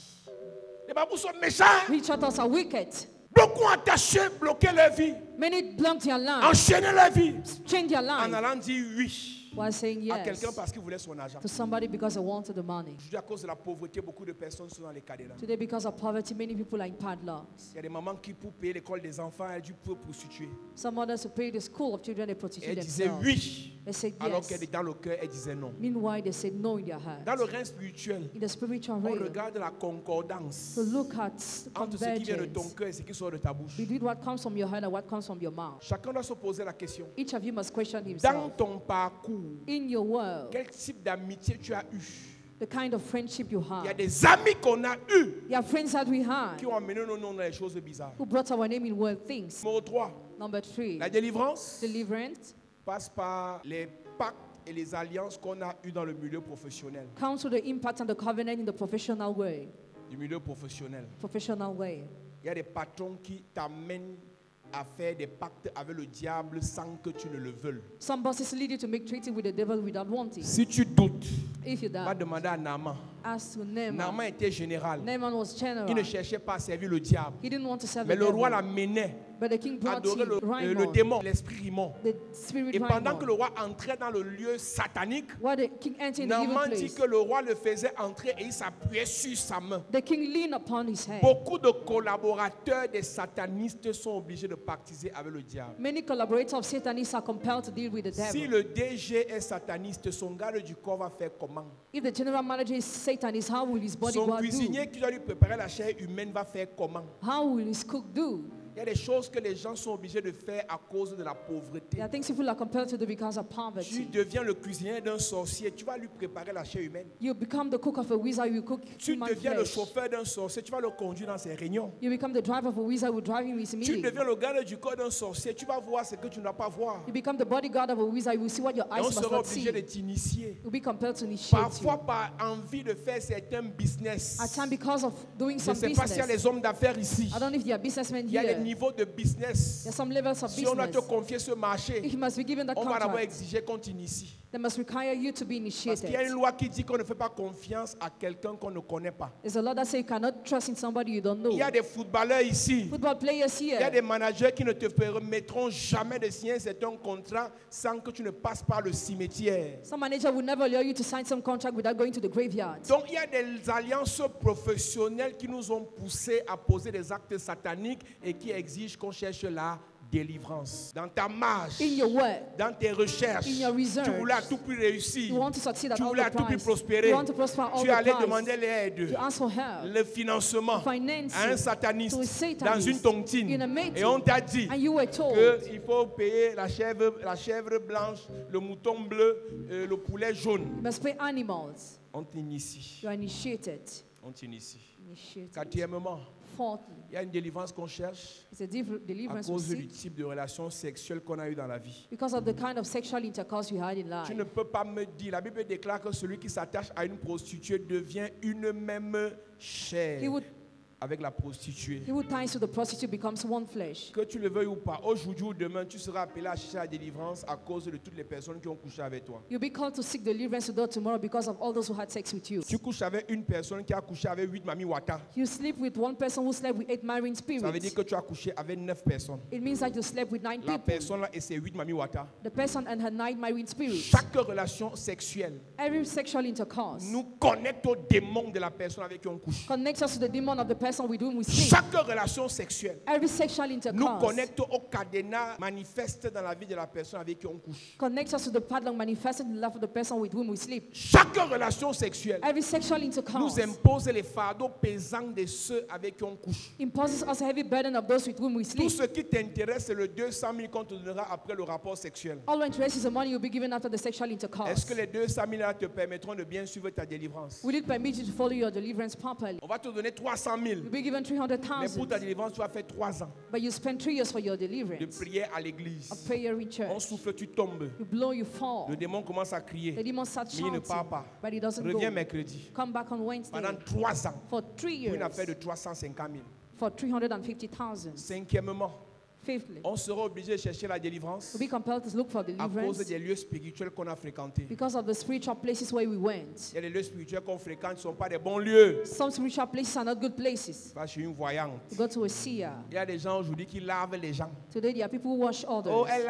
Les marabouts sont méchants. Rich others are wicked. Beaucoup attachés, bloquer leur vie, Many block their life, enchaîner leur vie, change their en life allant dire oui while saying à quelqu'un yes parce qu'il voulait son argent. to somebody because they wanted the money. Aujourd'hui, à cause de la pauvreté, beaucoup de personnes sont dans les cadenas. Today, because of poverty, many people are in padlocks. Il y a des mamans qui, pour payer l'école des enfants, elles disent pour prostituer. Some others to pay the school of children, they Et prostitute elles disaient themselves. oui, They said alors yes. qu'elle est dans le cœur, elle disait non. Meanwhile, they said no in their Dans le heart. rein spirituel, In the spiritual on realm, regarde la concordance to look at entre ce qui vient de ton convergence cœur et ce qui sort de ta bouche. between what comes from your heart and what comes from your mouth. Chacun doit se poser la question. Each of you must question Dans himself. ton parcours, In your world, quel type d'amitié tu as eu? the kind of friendship you Il y a have. des amis qu'on a eus There are friends that we had qui ont amené nos noms dans les choses bizarres. who brought our name in world things. Numéro 3, Number 3, la délivrance deliverance passe par les pactes et les alliances qu'on a eues dans le milieu professionnel. comes to the impact and the covenant in the professional way. Du milieu professionnel. Professional way. Il y a des patrons qui t'amènent à faire des pactes avec le diable sans que tu ne le veuilles. Some bosses lead you to make treaty with the devil without wanting. Si tu doutes, If you va doubt, demander à Naaman. ask to Naaman. Naaman était général. Naaman was general. Il ne cherchait pas à servir le diable. He didn't want to serve Mais the le roi devil. l'amenait But the king à brought adorer him le Raimon, démon, l'esprit Rimon. the spirit Et pendant que le Raimon. roi entrait dans le lieu satanique, While the king entered in the evil Naaman dit place, que le roi le faisait entrer et il s'appuyait sur sa main. the king leaned upon his head. Beaucoup de collaborateurs des satanistes sont obligés de pactiser avec le diable. Many collaborators of Satanists are compelled to deal with the Si devil. le DG est sataniste, son garde du corps va faire comment? If the general manager is Satanist, how will his Son bodyguard do? cuisinier qui doit lui préparer la chair humaine va faire comment? How will his cook do? Il y a des choses que les gens sont obligés de faire à cause de la pauvreté. There are things people are compelled to do because of Tu poverty. deviens le cuisinier d'un sorcier, tu vas lui préparer la chair humaine. You become the cook of a wizard, you cook Tu human deviens le flesh. chauffeur d'un sorcier, tu vas le conduire dans ses réunions. You become the driver of a wizard, who drive him his Tu meeting. deviens le garde du corps d'un sorcier, tu vas voir ce que tu n'as pas voir. You become the bodyguard of a wizard, you will see what your Et eyes on must sera not see. obligé de t'initier. You'll be compelled to initiate Parfois you. par envie de faire certains business. At times, because of doing Je ne some sais pas s'il y a business. les hommes d'affaires ici. I don't know if there are businessmen Il y a des here. niveaux de business. There's some levels of Si on doit te business. confier ce marché, If you must be given that on va d'abord contract, exiger qu'on t'initie. they must require you to be Parce qu'il y a une initiated. loi qui dit qu'on ne fait pas confiance à quelqu'un qu'on ne connaît pas. There's a law that says you cannot trust in somebody you don't know. Il y a des footballeurs ici. Football players Il y a here. des managers qui ne te permettront jamais de signer un certain contrat sans que tu ne passes par le cimetière. Some manager will never allow you to sign some contract without going to the graveyard. Donc il y a des alliances professionnelles qui nous ont poussés à poser des actes sataniques et qui exigent qu'on cherche la délivrance. Dans ta marche, In your work, dans tes recherches, in your research, tu voulais à tout prix réussir. you want to succeed at Tu all voulais the à tout prix price. prospérer. You want to prosper at all Tu the allais price. demander l'aide, You ask for help. le financement Financing à un sataniste to a satanist dans une tontine. in a meeting. Et on t'a dit And you were told qu'il faut payer la chèvre blanche, le mouton bleu, le poulet jaune. you must pay animals. On t'initie. You are initiated. On t'initie. Initiated. Quatrièmement, Fourthly, il y a une délivrance qu'on cherche it's a à deliverance we cause du seek type de relation sexuelle qu'on a eu dans la vie. because of the kind of sexual intercourse we had in life. Tu ne peux pas me dire, la Bible déclare que celui qui s'attache à une prostituée devient une même chair He would avec la prostituée. He who ties to the prostitute becomes one flesh. Que tu le veuilles ou pas, aujourd'hui ou demain, tu seras appelé à chercher la délivrance à cause de toutes les personnes qui ont couché avec toi. You'll be called to seek deliverance to God tomorrow because of all those who had sex with you. Tu couches avec une personne qui a couché avec 8 Mami Wata. You sleep with one person who slept with 8 marine Ça veut dire spirits. que tu as couché avec 9 personnes. It means that you slept with 9 La people. personne là et ses 8 Mami Wata. The person and her 9 marine spirits. Chaque relation sexuelle Every sexual intercourse nous connecte au démon de la personne avec qui on couche. connects us to the demon of the person with whom we sleep. Chaque relation sexuelle Every sexual nous intercourse connecte au cadenas manifeste dans la vie de la personne avec qui on couche. connects us to the padlock manifested in the life of the person with whom we sleep. Chaque relation sexuelle Every sexual nous intercourse impose les fardeaux pesants de ceux avec qui on couche. imposes us a heavy burden of those with whom we Tout sleep. ce qui t'intéresse, c'est le 200 000 qu'on te donnera après le rapport sexuel. All our interest is the money you'll be given after the sexual intercourse. Est-ce que les 200 000 là te permettront de bien suivre ta délivrance? Will it permit you to follow your deliverance properly? On va te donner 300 000. You'll be given Mais pour ta 300,000. délivrance, tu vas faire 3 ans But you spend 3 years for your de deliverance. prière à l'église. Of prayer in On church. souffle, tu tombes. You blow, you fall. Le démon commence à crier. The demon starts Mais il ne shouting. part pas. But he doesn't Reviens go. mercredi. Come back on Wednesday. Pendant 3 ans. For 3 Pour une years. affaire de 350 000. For 350,000. Cinquièmement, Fifthly, on sera obligé de chercher la délivrance we'll be compelled to look for à cause deliverance des lieux spirituels qu'on a fréquentés. because of the spiritual places where we went. Il y a des lieux spirituels qu'on fréquente qui ne sont pas des bons lieux. Some spiritual places are not good places. Va chez une voyante. You go to a seer. Il y a des gens aujourd'hui qui lavent les gens. Today there are people who wash others. Oh, elle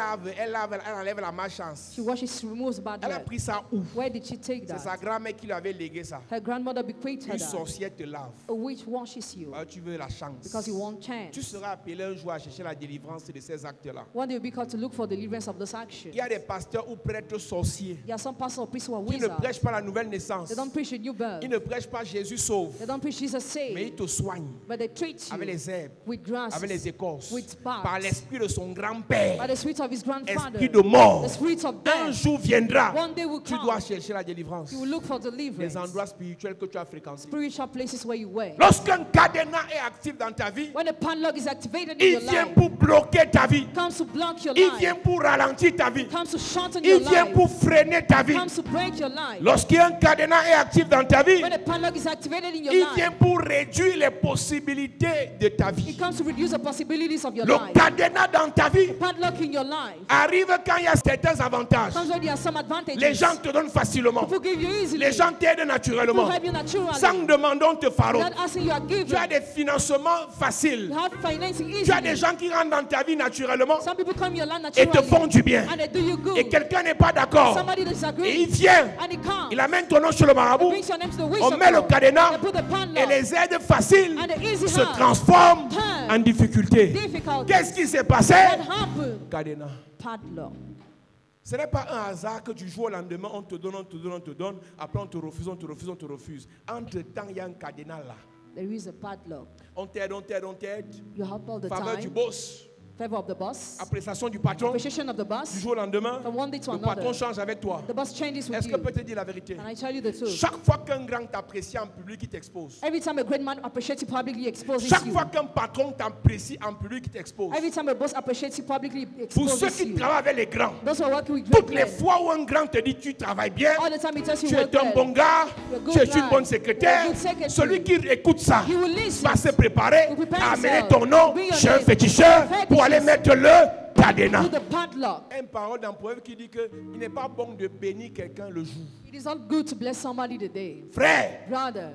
enlève la malchance. She washes, she removes bad Elle a luck. pris ça où? Where did she take C'est sa that? grand-mère qui lui avait légué ça. Her grandmother bequeathed her Une that. sorcière te lave. A witch washes you Tu veux la chance. because you want Tu chance. seras appelé un jour à chercher la délivrance de ces actes-là. One day you'll be called to look for deliverance of this action. Il y a des pasteurs ou prêtres sorciers There are some pastors or priests who are qui ne wizards. prêchent pas la nouvelle naissance. They don't preach a new birth. Ils ne prêchent pas Jésus sauve. They don't preach Jesus Mais ils saved. te soignent But they treat avec you les herbes, with grasses, avec les écorces, with barks, par l'esprit de son grand-père, by the spirit of his grandfather, esprit de mort. the spirit of Un death. jour viendra, One day will tu come. dois chercher la délivrance. You will look for Les deliverance. endroits spirituels que tu as fréquentés. Spiritual places where you were. Lorsqu'un cadenas est actif dans ta vie, When a padlock is activated in il your vient life, pour bloquer ta vie. comes to block your Il life, vient pour ralentir ta vie. comes to shorten your Il vient life, pour freiner ta vie. comes to break your life. Lorsqu'un cadenas est actif dans ta vie, When a padlock is activated in your il vient life, pour réduire les possibilités de ta it vie. comes to reduce the possibilities of your Le life. cadenas dans ta vie Padlock in your life arrive quand il y a certains avantages. comes when there are some advantages. Les gens te donnent facilement. People give you easily. Les gens t'aident People naturellement. help you naturally. Sans demander, on te faro. Without asking, you are given. Tu as des financements faciles. You have financing Tu as des easily. gens qui rentrent dans ta vie naturellement Some people come in your land et te naturally. font du bien. And they do you good. Et quelqu'un n'est pas d'accord. Somebody Et disagrees. il vient. And he comes. Il amène ton nom sur le He marabout. brings your name to the wish On of met le God. cadenas They put the et padlock. les aides faciles And the easy se hand transforment turn en difficulté. difficult. Qu'est-ce qui s'est passé? What happened? Cadenas. Padlock. Ce n'est pas un hasard que du jour au lendemain, on te donne, on te donne, on te donne. Après, on te refuse, on te refuse, on te refuse. Entre-temps, il y a un cadenas là. There is a padlock. On t'aide, on t'aide, on t'aide. You help all the Faveur du time. boss. Favor of the boss. Appréciation du patron. Appreciation of the Du boss. jour au lendemain, From one day to le patron another. change avec toi. The boss changes with Est-ce que you. peut te dire la vérité? And I tell you the truth. Chaque fois qu'un grand t'apprécie en public, il t'expose. Every time a great man appreciates you publicly, exposes Chaque you. fois qu'un patron t'apprécie en public, il t'expose. Every time a boss appreciates you publicly, Pour ceux exposes qui you. travaillent avec les grands, Those who are working with toutes great les men, fois où un grand te dit tu travailles bien, all the time he tells you tu work es un bon well, gars, You're a good tu es guy. une bonne secrétaire, You're a good secretary. celui qui écoute ça he will listen. va se préparer You prepare à amener yourself. ton nom Bring your chez un name. féticheur Fetish. pour aller mettre le cadenas. To the padlock. Une parole d'un proverbe qui dit qu'il n'est pas bon de bénir quelqu'un le jour. It is not good to bless somebody today. Frère, Brother,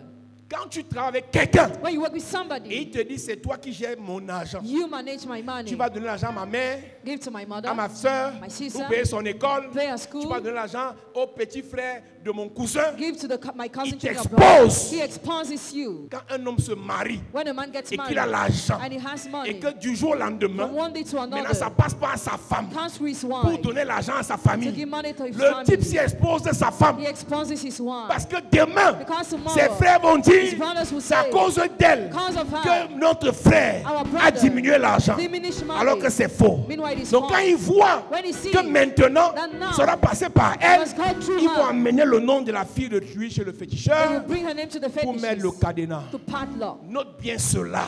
quand tu travailles avec quelqu'un when you work with et somebody, il te dit c'est toi qui gères mon argent, you manage my money. tu vas donner l'argent à ma mère, Give to my mother, à ma soeur, my sister, pour payer son école. pay her Tu school, vas donner l'argent au petit frère de mon cousin. give to my cousin, Il to your t'expose. brother. He exposes you. Quand un homme se marie When a man gets et qu'il a married l'argent and he has money, et que du jour au lendemain, from one day to maintenant another, ça passe pas à sa femme comes to his pour wife donner l'argent à sa to famille. give money to his Le type family. s'y expose de sa femme He exposes his wife. parce que demain, Because tomorrow, ses frères vont dire his brothers will c'est à say, cause d'elle because of her, que notre frère our a brother diminué l'argent. diminished money. Alors que c'est faux. Meanwhile, it's Donc quand false. ils voient When he sees que maintenant that now ça va passer par elle, must go through ils vont her, amener le nom de la fille de lui chez le they féticheur will bring her name to the pour mettre le fetishes, cadenas. to padlock. Note bien cela.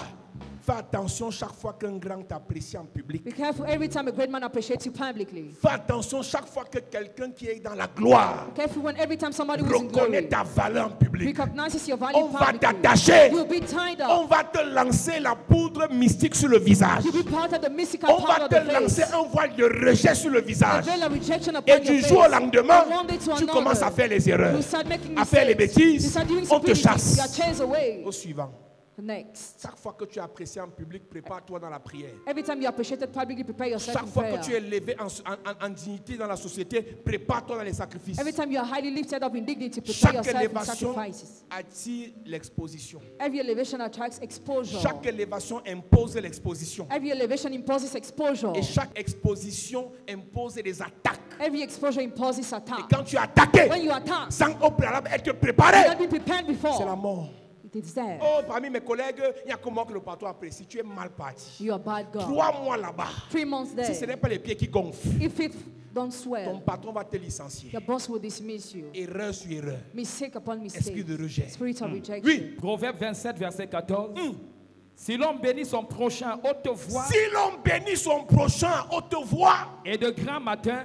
Fais attention chaque fois qu'un grand t'apprécie en public. Be careful every time a great man appreciates you publicly. Fais attention chaque fois que quelqu'un qui est dans la gloire Be careful when every time somebody who is in reconnaît glory ta valeur en public. recognizes your value On va publicly. t'attacher. You'll be tied On up. va te lancer la poudre mystique sur le visage. You'll be part of the mystical On part va of te the lancer face. un voile de rejet sur le A visage. veil of rejection Et upon du your jour au face. lendemain, From one day to tu another, commences à faire les erreurs, you start making à faire les mistakes. You bêtises. start doing On te stupidities. chasse. You are chased away. Au suivant. Next. Chaque fois que tu es apprécié en public, prépare-toi dans la prière. Every time you are appreciated publicly, prepare yourself Chaque in fois prayer. que tu es élevé en dignité dans la société, prépare-toi dans les sacrifices. Every time you are highly lifted up in dignity, prepare Chaque yourself in élévation sacrifices. attire l'exposition. Every elevation attracts exposure. Chaque élévation impose l'exposition. Every elevation imposes exposure. Et chaque exposition impose des attaques. Every exposure imposes Et attack. quand tu es attaqué, When you attack, sans au préalable être you préparé, have been prepared c'est la before. mort. It is there. Oh, parmi mes collègues, il y a que moi que le patron apprécie. Tu es mal parti. You are bad God. 3 mois là-bas. 3 months Si ce there. n'est pas les pieds qui gonflent, If it don't ton swell, patron va te licencier. your boss will dismiss you. Erreur sur erreur. Mistake upon Esprit mistake. de rejet. Spirit of rejection. Oui. Proverbe 27, verset 14. Si l'homme bénit son prochain à haute voix Si l'homme bénit son prochain à haute voix et de grand matin,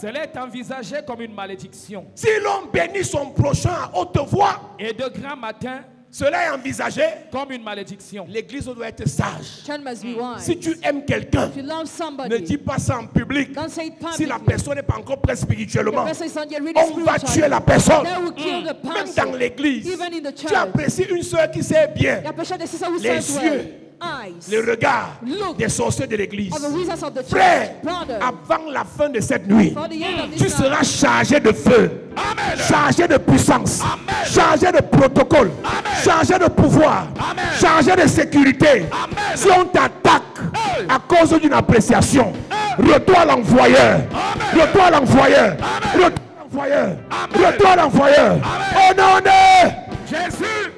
cela est envisagé comme une malédiction. Si l'homme bénit son prochain à haute voix et de grand matin, cela est envisagé comme une malédiction. L'église doit être sage. Church must be wise. Si tu aimes quelqu'un, If you love somebody, ne dis pas ça en public. don't say it Si la publicly. personne n'est pas encore prête spirituellement, The person is not yet really on va spiritual. tuer la personne. They will kill the Même person. dans l'église, Even in the tu church. apprécies une soeur qui sait bien You appreciate the sister who les serves yeux, well. Eyes. le regard Look des sorciers de l'église. of the wizards of the church. Frère, Brother, avant la fin de cette nuit, for the end of tu this seras night, chargé de feu, chargé de puissance, chargé de protocole, chargé de pouvoir, chargé de sécurité. Si on t'attaque à cause d'une appréciation, retourne à l'envoyeur, retourne à l'envoyeur, retourne à l'envoyeur, retourne à l'envoyeur. Au nom de Jésus.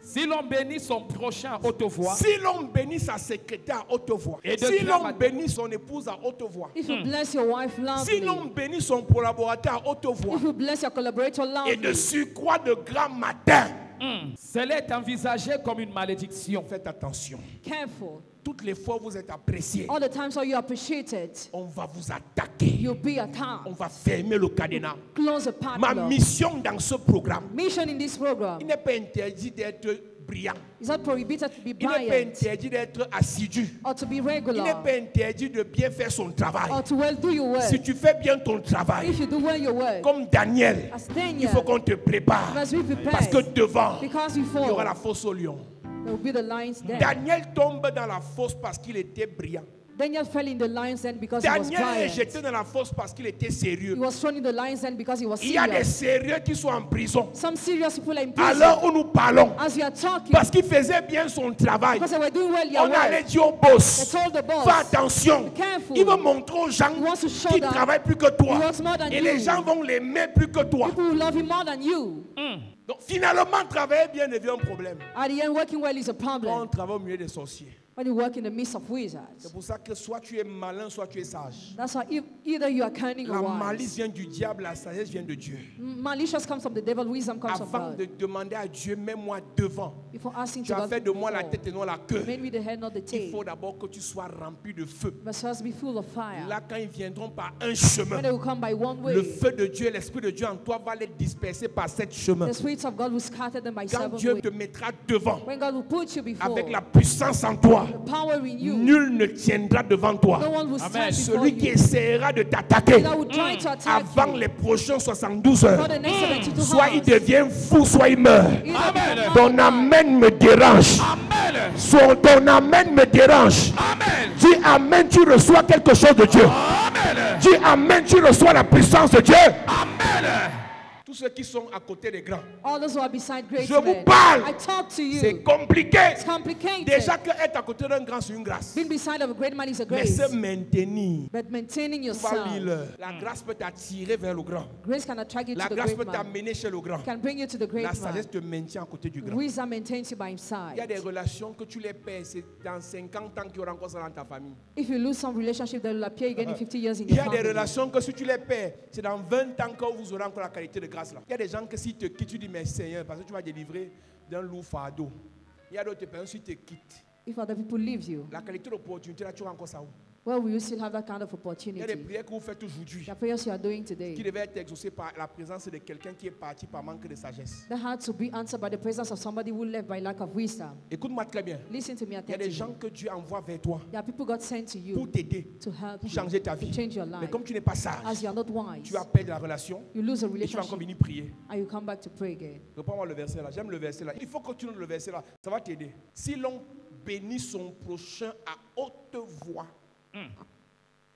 Si l'homme bénit son prochain à haute voix, Si l'homme bénit sa secrétaire à haute voix, Et de si grand l'homme matin. bénit son épouse à haute voix, if you bless your wife si loudly, l'homme bénit son collaborateur à haute voix, if you bless your collaborator et de loudly, surcroît de grand matin, cela est envisagé comme une malédiction. faites attention. careful. Toutes les fois où vous êtes apprécié, All the times how you appreciate it, on va vous attaquer. you'll be On attacked. va fermer le cadenas. Close the Ma padlock. mission dans ce programme, Mission in this program il n'est pas interdit d'être brillant. is not prohibited to be Il n'est pas brilliant interdit d'être assidu. or to be Il n'est regular pas interdit de bien faire son travail. or to well do your work. Si tu fais bien ton travail, If you do well your work, comme Daniel, as il faut Daniel, qu'on te prépare. you must be Parce que prepared. devant, Because il y aura la before, fosse au lion. there will be the lions then. Daniel tombe dans la fosse parce qu'il était brillant. Daniel fell in the lions den because he was Daniel est brilliant. jeté dans la fosse parce qu'il était sérieux. He was thrown in the lions den because he was Il y a des serious. sérieux qui sont en prison. Some serious people are in À prison. l'heure où nous parlons, As we are talking, parce qu'il faisait bien son travail, because they were doing well your on allait work, dire au they boss, told the boss, fais attention. be careful. Il veut montrer aux gens He wants to show qui that travaillent plus que toi. he works more than Et you. les gens vont l'aimer plus que toi. People will love him more than you. Donc finalement, travailler bien devient un problème. At the end, working well is a Quand on problem. travaille au milieu des sorciers. When you work in the midst of wizards. C'est pour ça que soit tu es malin, soit tu es sage. That's why either you are cunning La or malice wise. vient du diable, la sagesse vient de Dieu. Malicious comes from the devil, wisdom comes from Avant de God. demander à Dieu, mets-moi devant. Before asking Tu to as God, fait de moi la before, tête et non la queue. made me the head, not the Il tail. faut d'abord que tu sois rempli de feu. But first be full of fire. Là, quand ils viendront par un chemin, When they will come by one le way, feu de Dieu et l'Esprit de Dieu en toi va les disperser par sept chemins. the spirits of God will scatter them by Quand seven Dieu ways. te mettra devant, When God will put you before, avec la puissance en toi, the power in you, nul ne tiendra devant toi. no one will stand before Celui qui you. essaiera de t'attaquer That will try to attack avant you. les prochains 72 For heures, the next 72 soit il hours. devient fou, soit il meurt. Either become Ton mad or amen me dérange. Ton amen me dérange. Dis amen, tu reçois quelque chose de Dieu. Dis amen, tu reçois la puissance de Dieu. Tous ceux qui sont à côté des grands, all those who are beside great Je vous men. parle. I talk to c'est you. compliqué. It's complicated. Déjà que être à côté d'un grand, c'est une grâce. Being beside of a great man is a Mais grace. se maintenir, But maintaining tu vas yourself, lire. La grâce peut t'attirer vers le grand. grace can attract you La to the grâce great peut man. t'amener chez le grand. Can bring you to the great La man. sagesse te maintient à côté du grand. Wisdom maintains you by his Il y a des side. relations que tu les perds, c'est dans 50 ans qu'il y aura encore ça dans ta famille. If you lose some relationship, that will appear again in 50 years in Il y your a des family. relations que si tu les perds, c'est dans 20 ans que vous aurez encore la qualité de grâce là. Il y a des gens que s'ils te quittent, tu dis mais Seigneur, parce que tu vas délivrer d'un loup fardeau. Il y a d'autres personnes qui te quittent. If other people leave you, La qualité d'opportunité là, tu auras encore ça où? where will you still have that kind of Il y a des opportunity? prières que vous faites aujourd'hui The prayers you are doing qui today, devaient être exaucées par la présence de quelqu'un qui est parti par manque de sagesse. that had to be answered by the presence of somebody who left by lack of wisdom. Écoute-moi très bien. Listen to me Il y a des attentively. gens que Dieu envoie vers toi There are people God sent to you pour t'aider, to help pour you, changer ta to vie. change your Mais life. comme tu n'es pas sage, As you are not wise, tu vas perdre la relation you lose a et tu vas relationship encore venir prier. and you come back to pray again. Reprends-moi le verset là. J'aime le verset là. Il faut que tu notes le verset là. Ça va t'aider. Si l'on bénit son prochain à haute voix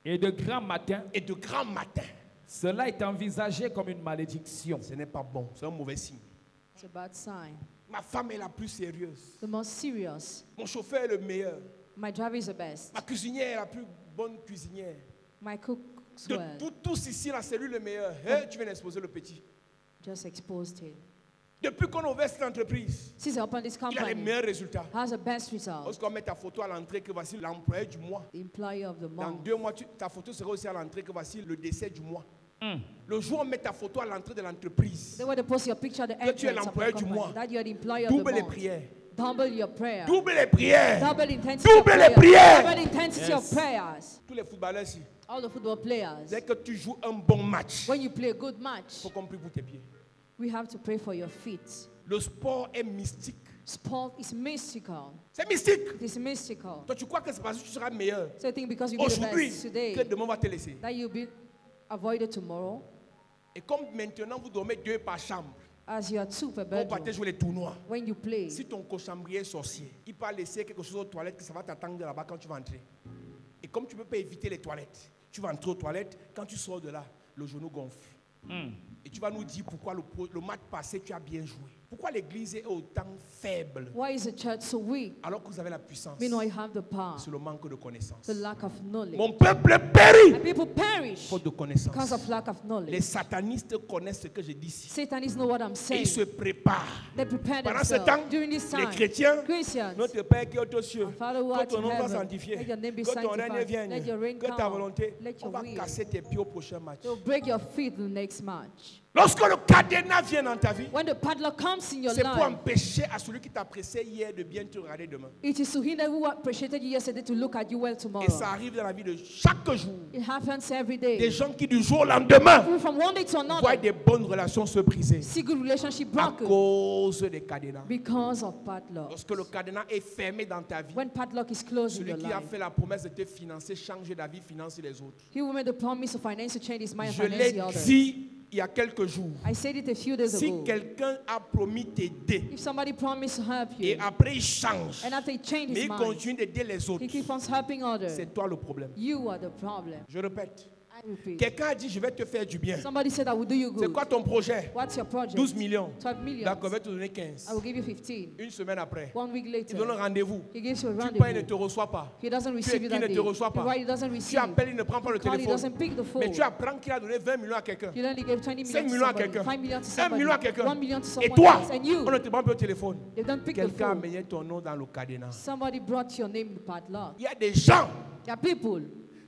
Et de grand matin, et de grand matin, cela est envisagé comme une malédiction. ce n'est pas bon. C'est un mauvais signe. It's a bad sign. Ma femme est la plus sérieuse. The most serious. Mon chauffeur est le meilleur. My driver is the best. Ma cuisinière est la plus bonne cuisinière. My cook's De well. tous ici, là, c'est lui le meilleur. Hein, tu viens d'exposer le petit. Just exposed him. Depuis qu'on a ouvert cette entreprise, Since I opened this il a les company, meilleurs résultats. has the best result. Lorsqu'on met ta photo à l'entrée, que voici l'employé du mois. The employee of the Dans month. 2 mois, ta photo sera aussi à l'entrée, que voici le décès du mois. Le jour où on met ta photo à l'entrée de l'entreprise, They were to post your picture at the que tu es entrance of l'employé the du company. mois. That you are the employee of the double les month. prières. Double your prayer. Double les prières. Double intensity Double of les prayer. prières. Double intensity of prayers. Tous les footballeurs ici. All the football players. Dès que tu joues un bon match, When you play a good il match, faut qu'on prie pour tes pieds. we have to pray for your feet. Le sport est mystique. Sport is mystical. C'est mystique. It is mystical. Toi, tu crois que c'est parce que tu seras meilleur So I think because you be the aujourd'hui best today, que demain on va te laisser. that you'll be avoided tomorrow, Et comme maintenant vous dormez 2 par chambre, as you are two per vous partez bedroom. jouer les tournois. When you play, Si ton cochambrier est sorcier, il va laisser quelque chose aux toilettes que ça va t'attendre là-bas quand tu vas entrer. Et comme tu ne peux pas éviter les toilettes, tu vas entrer aux toilettes, quand tu sors de là, le genou gonfle. Et tu vas nous dire pourquoi le match passé tu as bien joué. Pourquoi l'église est autant faible why is the church so weak? alors que vous avez la puissance? Meanwhile, you have the power, C'est le manque de connaissance. the lack of knowledge. Mon peuple périt And people perish faute de because connaissance. of lack of Les knowledge. satanistes connaissent ce que je dis ici. Satanists know what I'm Et saying. ils se préparent. They prepare Pendant ce themselves. temps, During this les time, chrétiens, Christians, notre Père qui est aux cieux, Our Father who que art ton in nom soit heaven, sanctifié, let your name be que ton règne sanctified, vienne, let your reign que ta come, volonté, let on your va will. casser tes pieds au prochain match. they'll break your feet in the next match. Lorsque le cadenas vient dans ta vie, When the padlock comes in your c'est pour life, empêcher à celui qui t'a pressé hier de bien te regarder demain. it is to hinder who appreciated you yesterday to look at you well tomorrow. Et ça arrive dans la vie de chaque jour. It happens every Des day. gens qui du jour au lendemain People from one day to voient another des bonnes relations se briser see good relationship à broken cause des cadenas. because of padlock. Lorsque le cadenas est fermé dans ta vie, When padlock is closed in celui your qui a life, fait la promesse de te financer, changer la vie, financer les autres. he who made the promise of financial change is my Je finance l'ai the other. dit il y a quelques jours. I said it a few days Si ago. quelqu'un a promis t'aider If somebody promised to help et you, après il change, and after he changed mais his il mind, continue d'aider les autres, he keeps on helping others, c'est toi le problème. you are the problem. Je répète. I repeat. Quelqu'un a dit je vais te faire du bien. Somebody said I will do you C'est good. quoi ton projet? What's your project? 12 millions. 12 millions. D'accord, je vais te donner 15. I will give you 15. Une semaine après, 1 week il donne un later, rendez-vous. he gives you a Tu payes, il ne rendezvous. te reçoit pas. He doesn't Tu receive you écris, that il ne day. te reçoit You pas. write, he doesn't Tu receive. appelles, il ne prend pas le Call, he téléphone. doesn't pick the Mais phone. tu apprends qu'il a donné 20 millions à quelqu'un. You learn he gave 20 5 million to millions à somebody, quelqu'un. 5 million to 1 somebody, million à quelqu'un. 1 million to Et someone toi, else. And you, on ne te prend pas le téléphone. they don't pick the Quelqu'un a phone. mis ton nom dans le cadenas. Somebody brought your name in the padlock. Il y a des gens, There are people.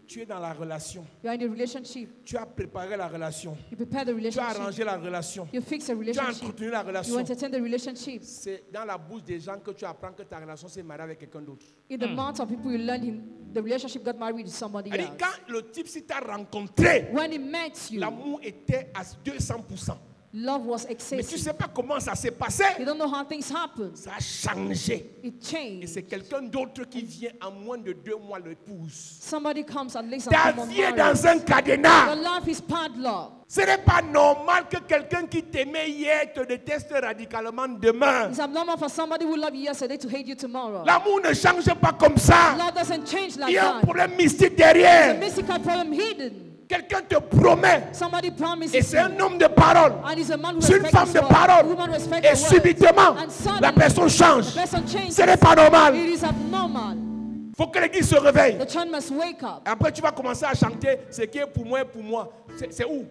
tu es dans la relation. You are in a relationship. Tu as préparé la relation. You prepare the Tu as relationship. arrangé la relation. You fix a Tu as relationship. entretenu la You relation. entertain the relationship. C'est dans la bouche des gens que tu apprends que ta relation s'est mariée avec quelqu'un d'autre. In the mouth of people, you learn the relationship got married to somebody C'est-à-dire, else. quand le type si t'a rencontré, When he met you, l'amour était à 200%. love was Mais tu ne excessive. sais pas comment ça s'est passé. You don't know how things happen. Ça a changé. It Et changed. c'est quelqu'un d'autre qui vient en moins de 2 mois l'épouse. Somebody comes at least Ta and vie est dans un cadenas. your life is padlocked. Ce n'est pas normal que quelqu'un qui t'aimait hier te déteste radicalement demain. It's abnormal for somebody who loved you yesterday to hate you tomorrow. L'amour ne change pas comme ça. Love doesn't change Il like y a un that. problème mystique It's a derrière. mystical problem hidden. Quelqu'un te promet. Somebody promises Et c'est you. un homme de parole. And he's a man who C'est une respects femme his de word. parole. A woman respects Et her word. subitement, And suddenly, la personne change. the person changes. Ce n'est pas normal. It is abnormal. Il faut que l'église se réveille. The church must wake up. Après, tu vas commencer à chanter. Ce qui est pour moi est pour moi. C'est où?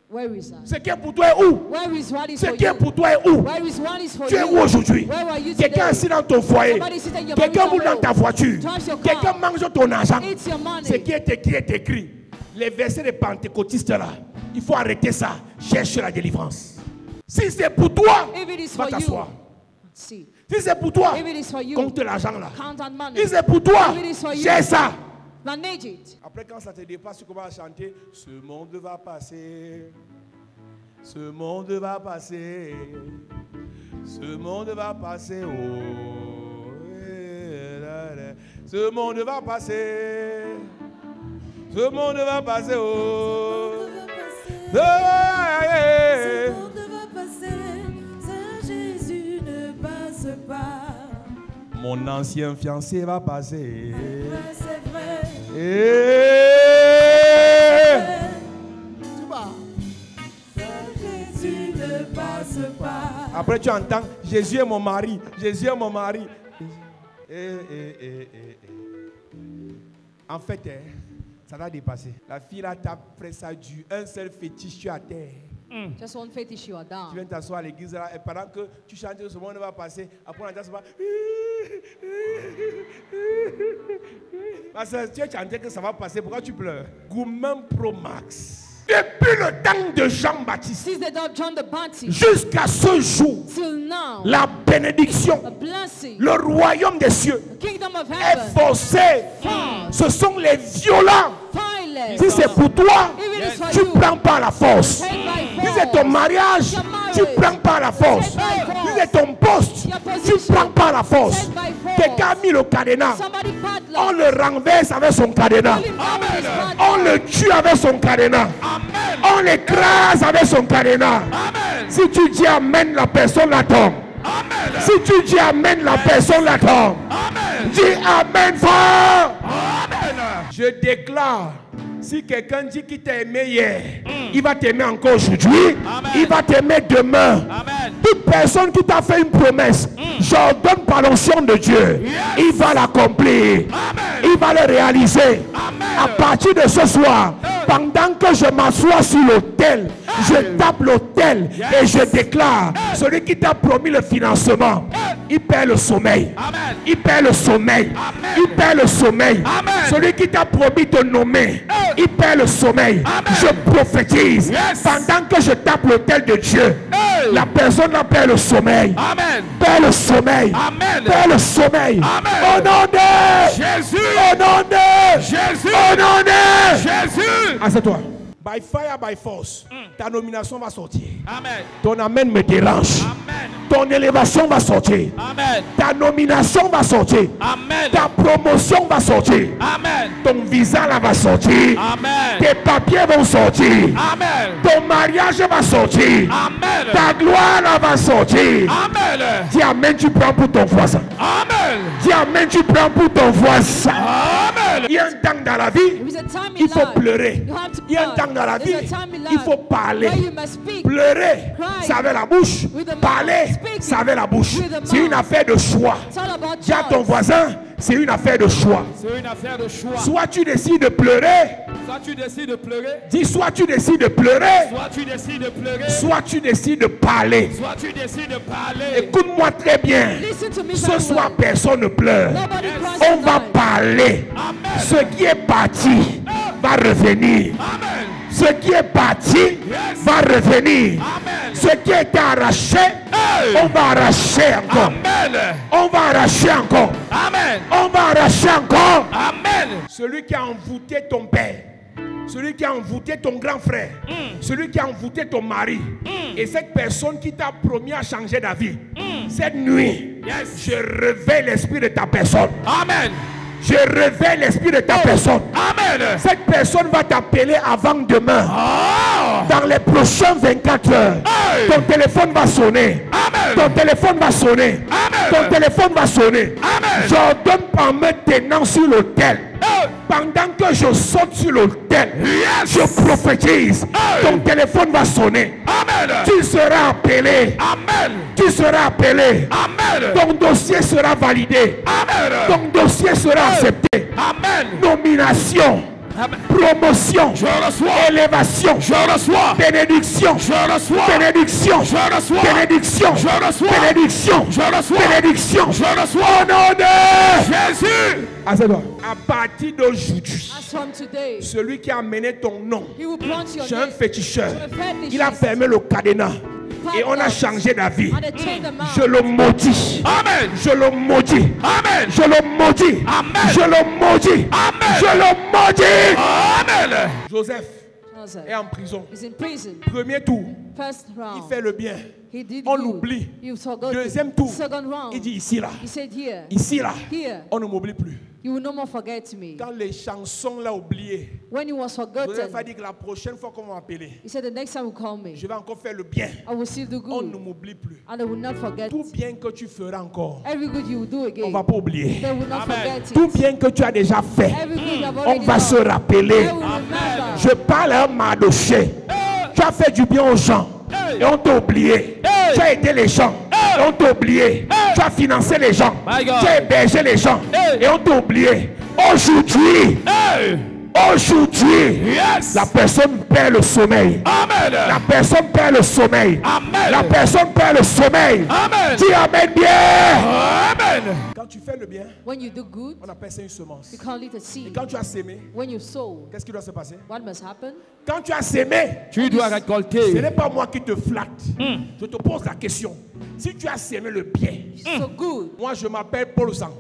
Where is that? Ce qui est pour toi est où? Where is what is Ce for qui est you? pour toi est où? Where is what is for Tu es où you? aujourd'hui? Where are you Quelqu'un today? assis dans ton foyer. Somebody sitting in your Quelqu'un marital boule dans ta home. voiture. Drives your car. Quelqu'un mange ton argent. Eats your money. Ce qui est écrit est écrit. Les versets des pentecôtistes là, il faut arrêter ça. Cherche la délivrance. Si c'est pour toi, If it is va for you, t'asseoir. see. Si c'est pour toi, If it is for you, compte l'argent là. count that money. Si c'est pour toi, If it is for you, cherche ça. manage it. Après, quand ça te dépasse, tu commences à chanter. Ce monde va passer. Ce monde va passer. Ce monde va passer. Oh. Ce monde va passer. Ce monde va passer. Oh. Ce monde va passer, Saint Jésus ne passe pas. Mon ancien fiancé va passer. C'est vrai, Tu vois. Saint Jésus ne passe pas. Après, tu entends Jésus est mon mari. Jésus est mon mari. En fait, ça va dépasser. La fille là tape après ça du un seul fétiche, tu es à terre. Just one fetish, you are Tu down. viens t'asseoir à l'église là et pendant que tu chantes, ce monde va passer. Après, on entend ça va. Parce que tu as chanté que ça va passer. Pourquoi tu pleures? Gourmand Pro Max. Depuis le temps de Jean-Baptiste since the day of John the Baptist jusqu'à ce jour, till now, la bénédiction, a blessing, le royaume des cieux the kingdom of est heaven, forcé. Ce sont les violents. violence. Si c'est pour toi, Even if it's for tu you, prends pas la force. take by Si c'est ton force. mariage, Your tu marriage, prends pas la force. take by force. Si c'est ton poste, Your tu position, prends pas la force. take by force. Quelqu'un a mis le cadenas. Somebody On padlock. le renverse avec son cadenas. Pull him down with his padlock. On le tue avec son cadenas. On l'écrase avec son cadenas. Si tu dis amen, la personne la tombe. Si tu dis amen, la personne la tombe. Dis amen fort. Je déclare, si quelqu'un dit qu'il t'a aimé hier, il va t'aimer encore aujourd'hui. Il va t'aimer demain. Toute personne qui t'a fait une promesse, j'ordonne par l'onction de Dieu, il va l'accomplir. Il va le réaliser. À partir de ce soir, pendant que je m'assois sur l'autel, je tape l'autel et je déclare, celui qui t'a promis le financement, il perd le sommeil. Il perd le sommeil. Il perd le sommeil. Celui qui t'a promis de nommer, il perd le sommeil. Je prophétise. Pendant que je tape l'autel de Dieu, la personne a perd le sommeil. Perd le sommeil. Perd le sommeil. Au nom de Jésus. Au nom de Jésus. Au nom de Jésus. Assieds-toi. By fire, by force, ta nomination va sortir. Ton amen me dérange. Ton élévation va sortir. Ta nomination va sortir. Ta promotion va sortir. Ton visa là va sortir. Tes papiers vont sortir. Ton mariage va sortir. Ta gloire là va sortir. Dis amen, tu prends pour ton voisin. Dis amen, tu prends pour ton voisin. Il y a un temps dans la vie, There is a time in il faut life. pleurer. You have to Il y a un cry. temps dans la vie, There's a time in il life faut parler. where you must speak. Pleurer, Cry. c'est avec la bouche. With the mouth. Parler, Speaking. c'est avec la bouche. With the C'est une mouth. affaire de choix. It's all about Dis à ton choice. voisin, c'est une affaire de choix. C'est une affaire de choix. Soit tu décides de pleurer, Soit tu décides de pleurer, dis soit tu décides de pleurer, soit tu décides de pleurer, soit tu décides de parler. soit tu décides de parler. Écoute-moi très bien. Listen to me Ce very soir, well. personne ne pleure. Nobody cries On va tonight. parler. Ce qui est parti va revenir. Ce qui est parti va revenir. Ce qui est arraché, on va arracher encore. On va arracher encore. On va arracher encore. Celui qui a envoûté ton père, celui qui a envoûté ton grand frère, celui qui a envoûté ton mari, et cette personne qui t'a promis à changer d'avis, cette nuit, je réveille l'esprit de ta personne. Je réveille l'esprit de ta personne. Cette personne va t'appeler avant demain. Dans les prochains 24 heures, ton téléphone va sonner. Ton téléphone va sonner. Ton téléphone va sonner. J'ordonne en me tenant sur l'autel. Pendant que je saute sur l'autel, je prophétise. Ton téléphone va sonner. Tu seras appelé. Tu seras appelé. Ton dossier sera validé. Ton dossier sera accepté. Nomination. Promotion, élévation, bénédiction, bénédiction, bénédiction, bénédiction, bénédiction, au nom de Jésus. Assieds-toi. À partir d'aujourd'hui, As from today, celui qui a amené ton nom he will plant your chez un name féticheur, to a fetish. il a fermé le cadenas et on a changé d'avis. And they change the mouth. Je le maudis. Je le maudis. Je le maudis. Je le maudis. Je le maudis. Joseph Joseph est en prison. is in prison. Premier tour, First il round, fait le bien. he did On good. l'oublie. You forgot. Deuxième tour, Second round, il dit ici là. he said here, Ici là. here, On ne m'oublie plus. you will no more forget me. Quand les chansons l'ont oublié, When he was Joseph forgotten, a dit que la prochaine fois qu'on va m'appeler, he said the next time you call me, je vais encore faire le bien. I will still do On ne good, m'oublie plus. and I will not forget. Tout bien que tu feras encore, Every good you will do on ne again, va pas oublier. they will not forget Tout it. bien que tu as déjà fait, Every good you have on already va se done, rappeler. they will remember. Je parle à un Mardoché. Tu as fait du bien aux gens et on t'a oublié. Tu as aidé les gens et on t'a oublié. Tu as financé les gens. My God. Tu as hébergé les gens et on t'a oublié. Aujourd'hui, Aujourd'hui, la personne perd le sommeil. Amen. La personne perd le sommeil. Amen. La personne perd le sommeil. Amen. Dis amen bien. Amen. Quand tu fais le bien, When you do good, on appelle ça une semence. you call it a Et seed. quand tu as sémé, When you sow, qu'est-ce qui doit se passer? what must happen? Quand tu as sémé, Tu dois ce récolter. n'est pas moi qui te flatte. Je te pose la question. Si tu as sémé le bien, So good. moi je m'appelle Paul Zan.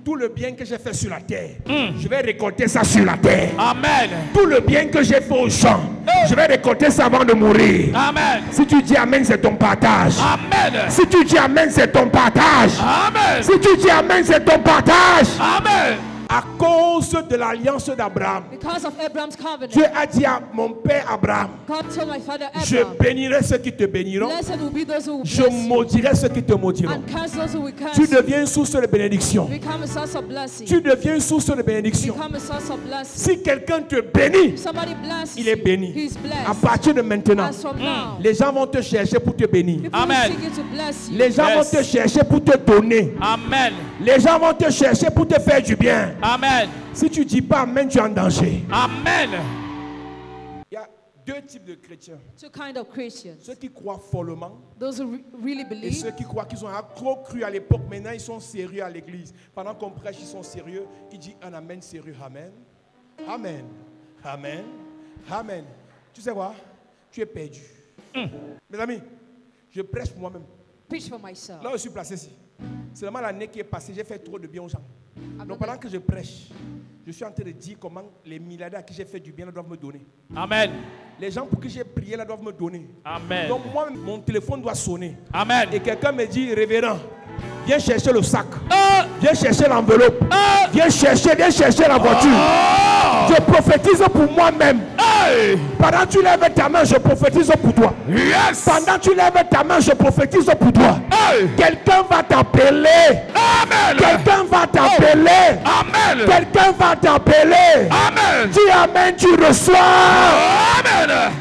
Tout le bien que j'ai fait sur la terre, je vais récolter ça sur la terre. Amen. Tout le bien que j'ai fait aux gens, je vais récolter ça avant de mourir. Amen. Si tu dis amen, c'est ton partage. Amen. Si tu dis amen, c'est ton partage. Amen. Si tu dis amen, c'est ton partage. Amen. À cause de l'alliance d'Abraham, Because of Abraham's covenant, Dieu a dit à mon père Abraham, God told my father je Abraham, bénirai ceux qui te béniront, blessed will be those who will je bless you, maudirai ceux qui te maudiront. and curse those who will curse Tu you. deviens une source de bénédiction. Become a source of blessing. Tu deviens une source de bénédiction. Become a source of blessing. Si quelqu'un te bénit, Somebody bless, il est béni. he's blessed. À partir de maintenant, As from now, les gens vont te chercher pour te bénir. people Amen. will seek you to bless you. Les gens vont te chercher pour te donner. Amen. Les gens vont te chercher pour te faire du bien. Amen. Si tu dis pas amen, tu es en danger. Amen. Il y a deux types de chrétiens. Two kind of Christians. Ceux qui croient follement Those who really et believe, ceux qui croient qu'ils ont trop cru à l'époque. Maintenant, ils sont sérieux à l'église. Pendant qu'on prêche, ils sont sérieux. Il dit un amen sérieux. Amen. Amen. Amen. Amen. Tu sais quoi? Tu es perdu. Mes amis, je prêche pour moi-même. preach for myself. Là où je suis placé ici, c'est vraiment l'année qui est passée, j'ai fait trop de bien aux gens. I've Donc done pendant que je prêche, je suis en train de dire comment les milliardaires à qui j'ai fait du bien là, doivent me donner. Amen. Les gens pour qui j'ai prié là doivent me donner. Amen. Donc moi, mon téléphone doit sonner. Amen. Et quelqu'un me dit, révérend, viens chercher le sac. Viens chercher l'enveloppe. Viens chercher la voiture. Je prophétise pour moi-même. Pendant que tu lèves ta main, je prophétise pour toi. Yes. Pendant que tu lèves ta main, je prophétise pour toi. Quelqu'un va t'appeler. Amen. Quelqu'un va t'appeler. Amen. Quelqu'un va t'appeler. Amen. Dis amen, tu reçois. Amen.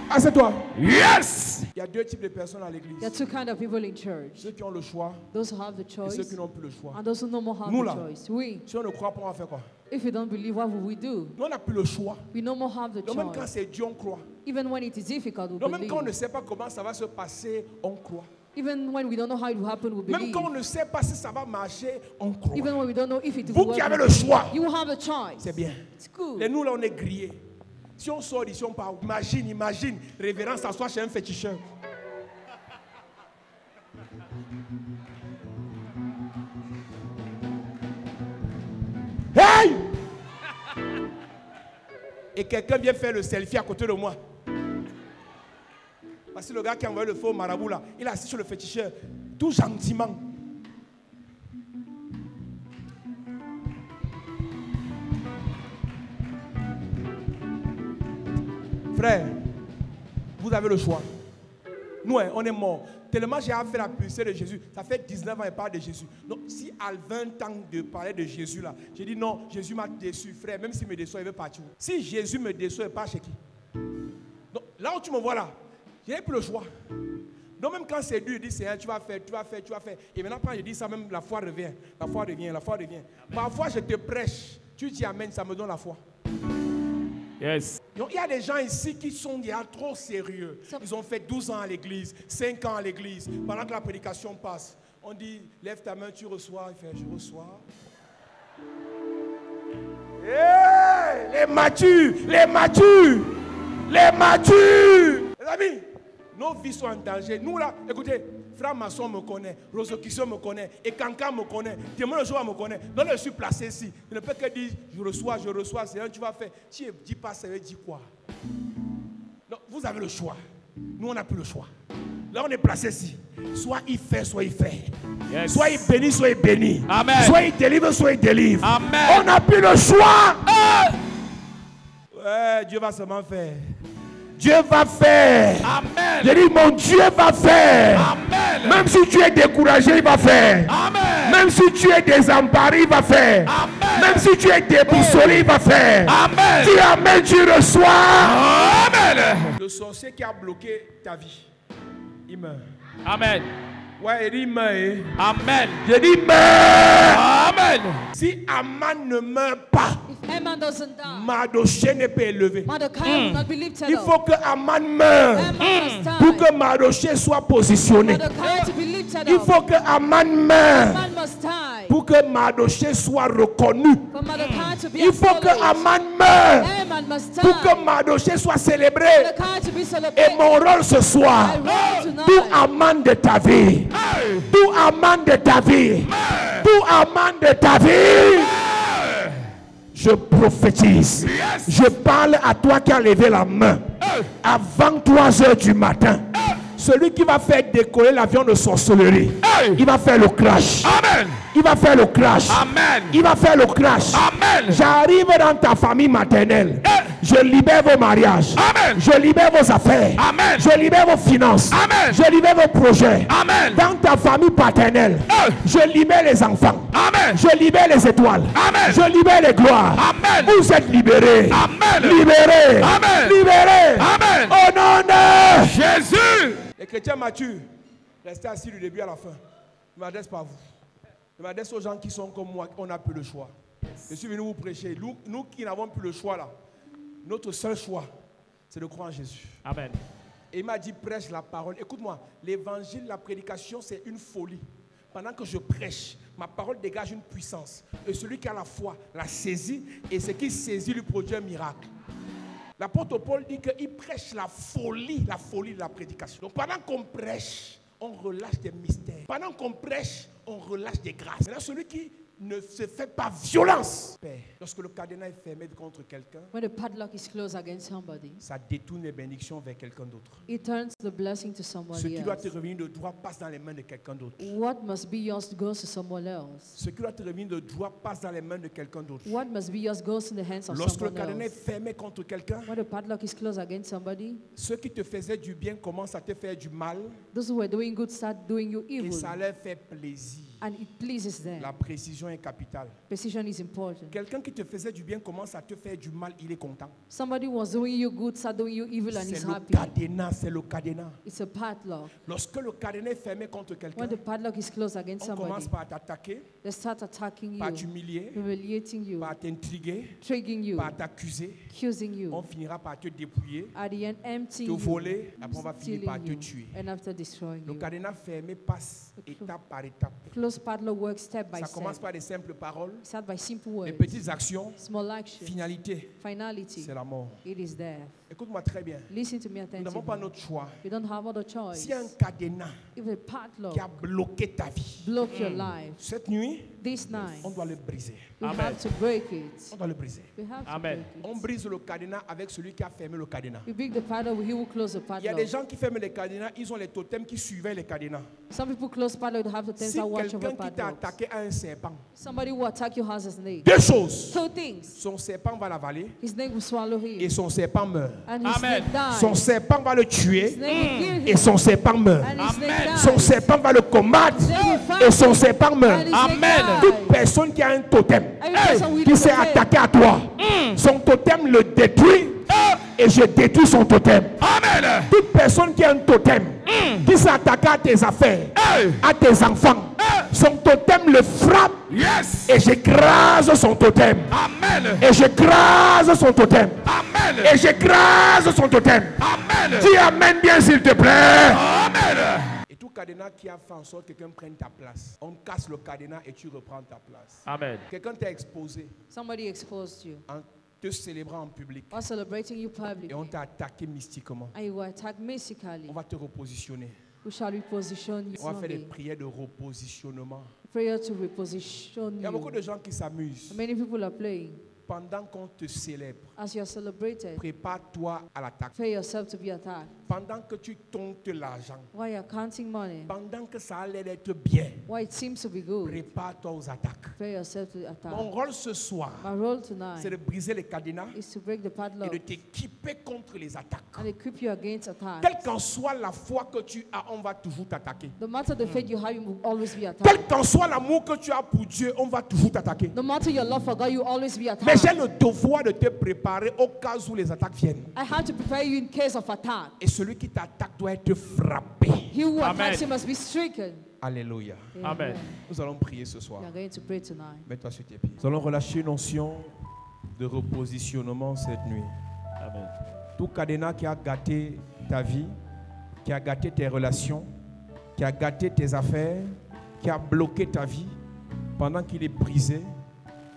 Ah, c'est toi. Yes. Il y a deux types de personnes à l'église. There are two kind of people in church. Ceux qui ont le choix Those who have the et ceux choice qui n'ont plus le choix. and those who no more have Nous, the là. choice. We, Si on ne croit pas, on va faire quoi? if we don't believe, what will we do? Nous, on n'a plus le choix. We no more have the Donc même quand choice. c'est Dieu, on croit. Even when it is difficult, we Donc même quand on ne believe. sait pas comment ça va se passer, on croit. Even when we don't know how it will happen, we Même believe. quand on ne sait pas si ça va marcher, on croit. Even when we don't know if it will Vous work, qui avez we le believe. choix, You will have a choice. c'est bien. It's good. Et nous, là, on est grillés. Si on sort d'ici, on part. Imagine, révérend s'assoit chez un féticheur. Hey! Et quelqu'un vient faire le selfie à côté de moi. Parce que le gars qui a envoyé le faux marabout là, il est assis sur le féticheur, tout gentiment. Frère, vous avez le choix. Nous, on est morts. Tellement j'ai fait la publicité de Jésus. Ça fait 19 ans qu'il parle de Jésus. Donc, si à 20 ans de parler de Jésus là, j'ai dit non, Jésus m'a déçu, frère. Même s'il me déçoit, il veut partir. Si Jésus me déçoit, il part chez qui? Donc, là où tu me vois là, j'ai plus le choix. Donc, même quand c'est dur, il dit Seigneur, tu vas faire. Et maintenant, quand je dis ça, même la foi revient. La foi revient. Parfois, je te prêche. Tu dis Amen, ça me donne la foi. Yes. Donc, il y a des gens ici qui sont déjà trop sérieux. Ils ont fait 12 ans à l'église, 5 ans à l'église. Pendant que la prédication passe, on dit, lève ta main, tu reçois. Il fait, je reçois. Hey, les matures. Les amis, nos vies sont en danger. Nous là, écoutez, Frère Masson me connaît, Rosokisson me connaît, et Kanka me connaît, Témoin le jour me connaît. Donc je suis placé ici. Je ne peux que dire, je reçois, c'est un tu vas faire. Si je ne dis pas, ça veut dire quoi? Donc vous avez le choix. Nous, on n'a plus le choix. Là, on est placé ici. Soit il fait, soit il fait. Yes. Soit il bénit, soit il bénit. Amen. Soit il délivre, soit il délivre. Amen. On n'a plus le choix. Ouais, Dieu va seulement faire. Dieu va faire. Amen. Je dis, mon Dieu va faire. Amen. Même si tu es découragé, il va faire. Amen. Même si tu es désemparé, il va faire. Amen. Même si tu es déboussolé, il va faire. Amen. Dis amen, tu reçois. Amen. Le sorcier qui a bloqué ta vie, il meurt. Amen. Ouais, il dit mais. Amen. Je dis mais. Amen. Si Aman ne meurt pas, If Haman doesn't die, Mardochée ne peut élever. Mordecai will not be lifted Il up. faut que Aman meure Haman must pour die. que Mardochée soit positionné. Mordecai to be lifted Il up. faut que Aman meure Haman must die. pour que Mardochée soit reconnu. For Mordecai to be Il faut que acknowledged. Aman meure Haman must die. pour que Mardochée soit célébré. Mordecai to be Et celebrated. mon rôle ce soir, I rule tout tonight. Aman de ta vie, tout Aman de ta vie, tout Aman de ta vie, je prophétise. Je parle à toi qui as levé la main avant 3 heures du matin. Celui qui va faire décoller l'avion de sorcellerie, il va faire le crash. Amen. Il va faire le crash. Amen. Il va faire le crash. Amen. J'arrive dans ta famille maternelle. Je libère vos mariages. Amen. Je libère vos affaires. Amen. Je libère vos finances. Amen. Je libère vos projets. Amen. Dans ta famille paternelle, je libère les enfants. Amen. Je libère les étoiles. Amen. Je libère les gloires. Amen. Vous êtes libérés. Amen. Libérés. Amen. Libérés. Amen. Au nom de Jésus. les chrétiens matures, restez assis du début à la fin. Je ne m'adresse pas à vous. Je m'adresse aux gens qui sont comme moi, on n'a plus le choix. Je suis venu vous prêcher. Nous qui n'avons plus le choix là, notre seul choix, c'est de croire en Jésus. Amen. Et il m'a dit, prêche la parole. Écoute-moi, l'évangile, la prédication, c'est une folie. Pendant que je prêche, ma parole dégage une puissance. Et celui qui a la foi la saisit, et ce qui saisit lui produit un miracle. L'apôtre Paul dit qu'il prêche la folie de la prédication. Donc pendant qu'on prêche, on relâche des mystères. Pendant qu'on prêche, on relâche des grâces. Maintenant, celui qui ne se fait pas violence, Père, lorsque le cadenas est fermé contre quelqu'un, When the padlock is closed against somebody, ça détourne les bénédictions vers quelqu'un d'autre. it turns the blessing to Ce somebody qui doit te else. revenir de droit passe dans les mains de quelqu'un d'autre. What must be yours goes to someone else. Ce qui doit te revenir de droit passe dans les mains de quelqu'un d'autre. What must be yours goes in the hands of Lorsque le someone cadenas est else. fermé contre quelqu'un, When the padlock is closed against somebody, ceux qui te faisaient du bien commencent à te faire du mal those who were doing good start doing you et evil. ça leur fait plaisir. And it pleases them. La précision est capitale. Precision is important. Quelqu'un qui te faisait du bien commence à te faire du mal, il est content. Somebody was doing you good, start doing you evil, and C'est is le happy. cadenas, c'est le cadenas. It's a padlock. Lorsque le cadenas est fermé contre quelqu'un, When the padlock is closed against on commence somebody, par t'attaquer, they start attacking par you, t'humilier, humiliating you, par t'intriguer, triggering you, par t'accuser. accusing On you. finira par te dépouiller, At the end, te emptying you, voler, après on va finir par stealing te you, tuer. and after destroying Le you. cadenas fermé passe étape par étape. Close padlock works step by Ça commence step. par des simples paroles, Start by simple des words, petites actions, small actions, finalité, finality. c'est la mort. It is there. Écoute-moi très bien. Listen to me Nous n'avons pas attentively. notre choix. You don't have other choice. S'il y a un cadenas If a padlock qui a bloqué ta vie, block your life, cette nuit, this night, on doit le briser. we Amen. have to break it. On doit le briser. We have to Amen. break On it. brise le cadenas avec celui qui a fermé le cadenas. We break the padlock, he will close the Il y a des padlock. gens qui ferment les cadenas, ils ont les totems qui suivaient les cadenas. Some people close padlock, they have to Si tense a watch over quelqu'un qui t'a padlock. attaqué a un serpent, Somebody will attack your house as a snake. deux choses. Two things. Son serpent va l'avaler His snake will swallow et him. son serpent meurt. And his Amen. snake Son dies. serpent va le tuer Snake will kill et him. son serpent meurt. And his snake Amen. dies. Son serpent va le combattre Snake will fight et son serpent and meurt. his snake Amen. dies. Toute personne qui a un totem Every person will qui s'est lose a head. attaqué à toi, son totem le détruit et je détruis son totem. Amen. Toute personne qui a un totem qui s'est attaqué à tes affaires, à tes enfants, son totem le frappe Yes. et j'écrase son totem. Amen. Et j'écrase son totem. Amen. Et j'écrase son totem. Amen. Dis amen bien s'il te plaît. Amen. Et tout cadenas qui a fait en sorte que quelqu'un prenne ta place, on casse le cadenas et tu reprends ta place. Amen. Quelqu'un t'a exposé Somebody exposed you en te célébrant en public or celebrating you et on publicly. t'a attaqué mystiquement. And you were attacked mystically. On va te repositionner. We shall reposition you On va faire des Sunday. prières de repositionnement. Prayer to reposition Il y a beaucoup de you. gens qui s'amusent. Many people are playing. Pendant qu'on te célèbre, As you are celebrated, prépare-toi à l'attaque. prepare yourself to be attacked. Pendant que tu comptes l'argent, While you're counting money, pendant que ça a l'air d'être bien, while it seems to be good, prépare-toi aux attaques. prepare yourself to attack. Mon rôle ce soir, My role c'est tonight de briser les cadenas is to break the et padlock de t'équiper contre les attaques. and equip you against attack. Quelle qu'en soit la foi que tu as, on va toujours t'attaquer. No matter the faith you have, you will always be Quel attacked. qu'en soit l'amour que tu as pour Dieu, on va toujours t'attaquer. No matter your love for God, you will always be Mais j'ai attacked. le devoir de te préparer au cas où les attaques viennent. I have to prepare you in case of attack. Et celui qui t'attaque doit être frappé. He who Amen. attacks you must be stricken. Alléluia. Amen. Nous allons prier ce soir. We are going to pray tonight. Mets-toi sur tes pieds. Nous allons relâcher une onction de repositionnement cette nuit. Amen. Tout cadenas qui a gâté ta vie, qui a gâté tes relations, qui a gâté tes affaires, qui a bloqué ta vie, pendant qu'il est brisé,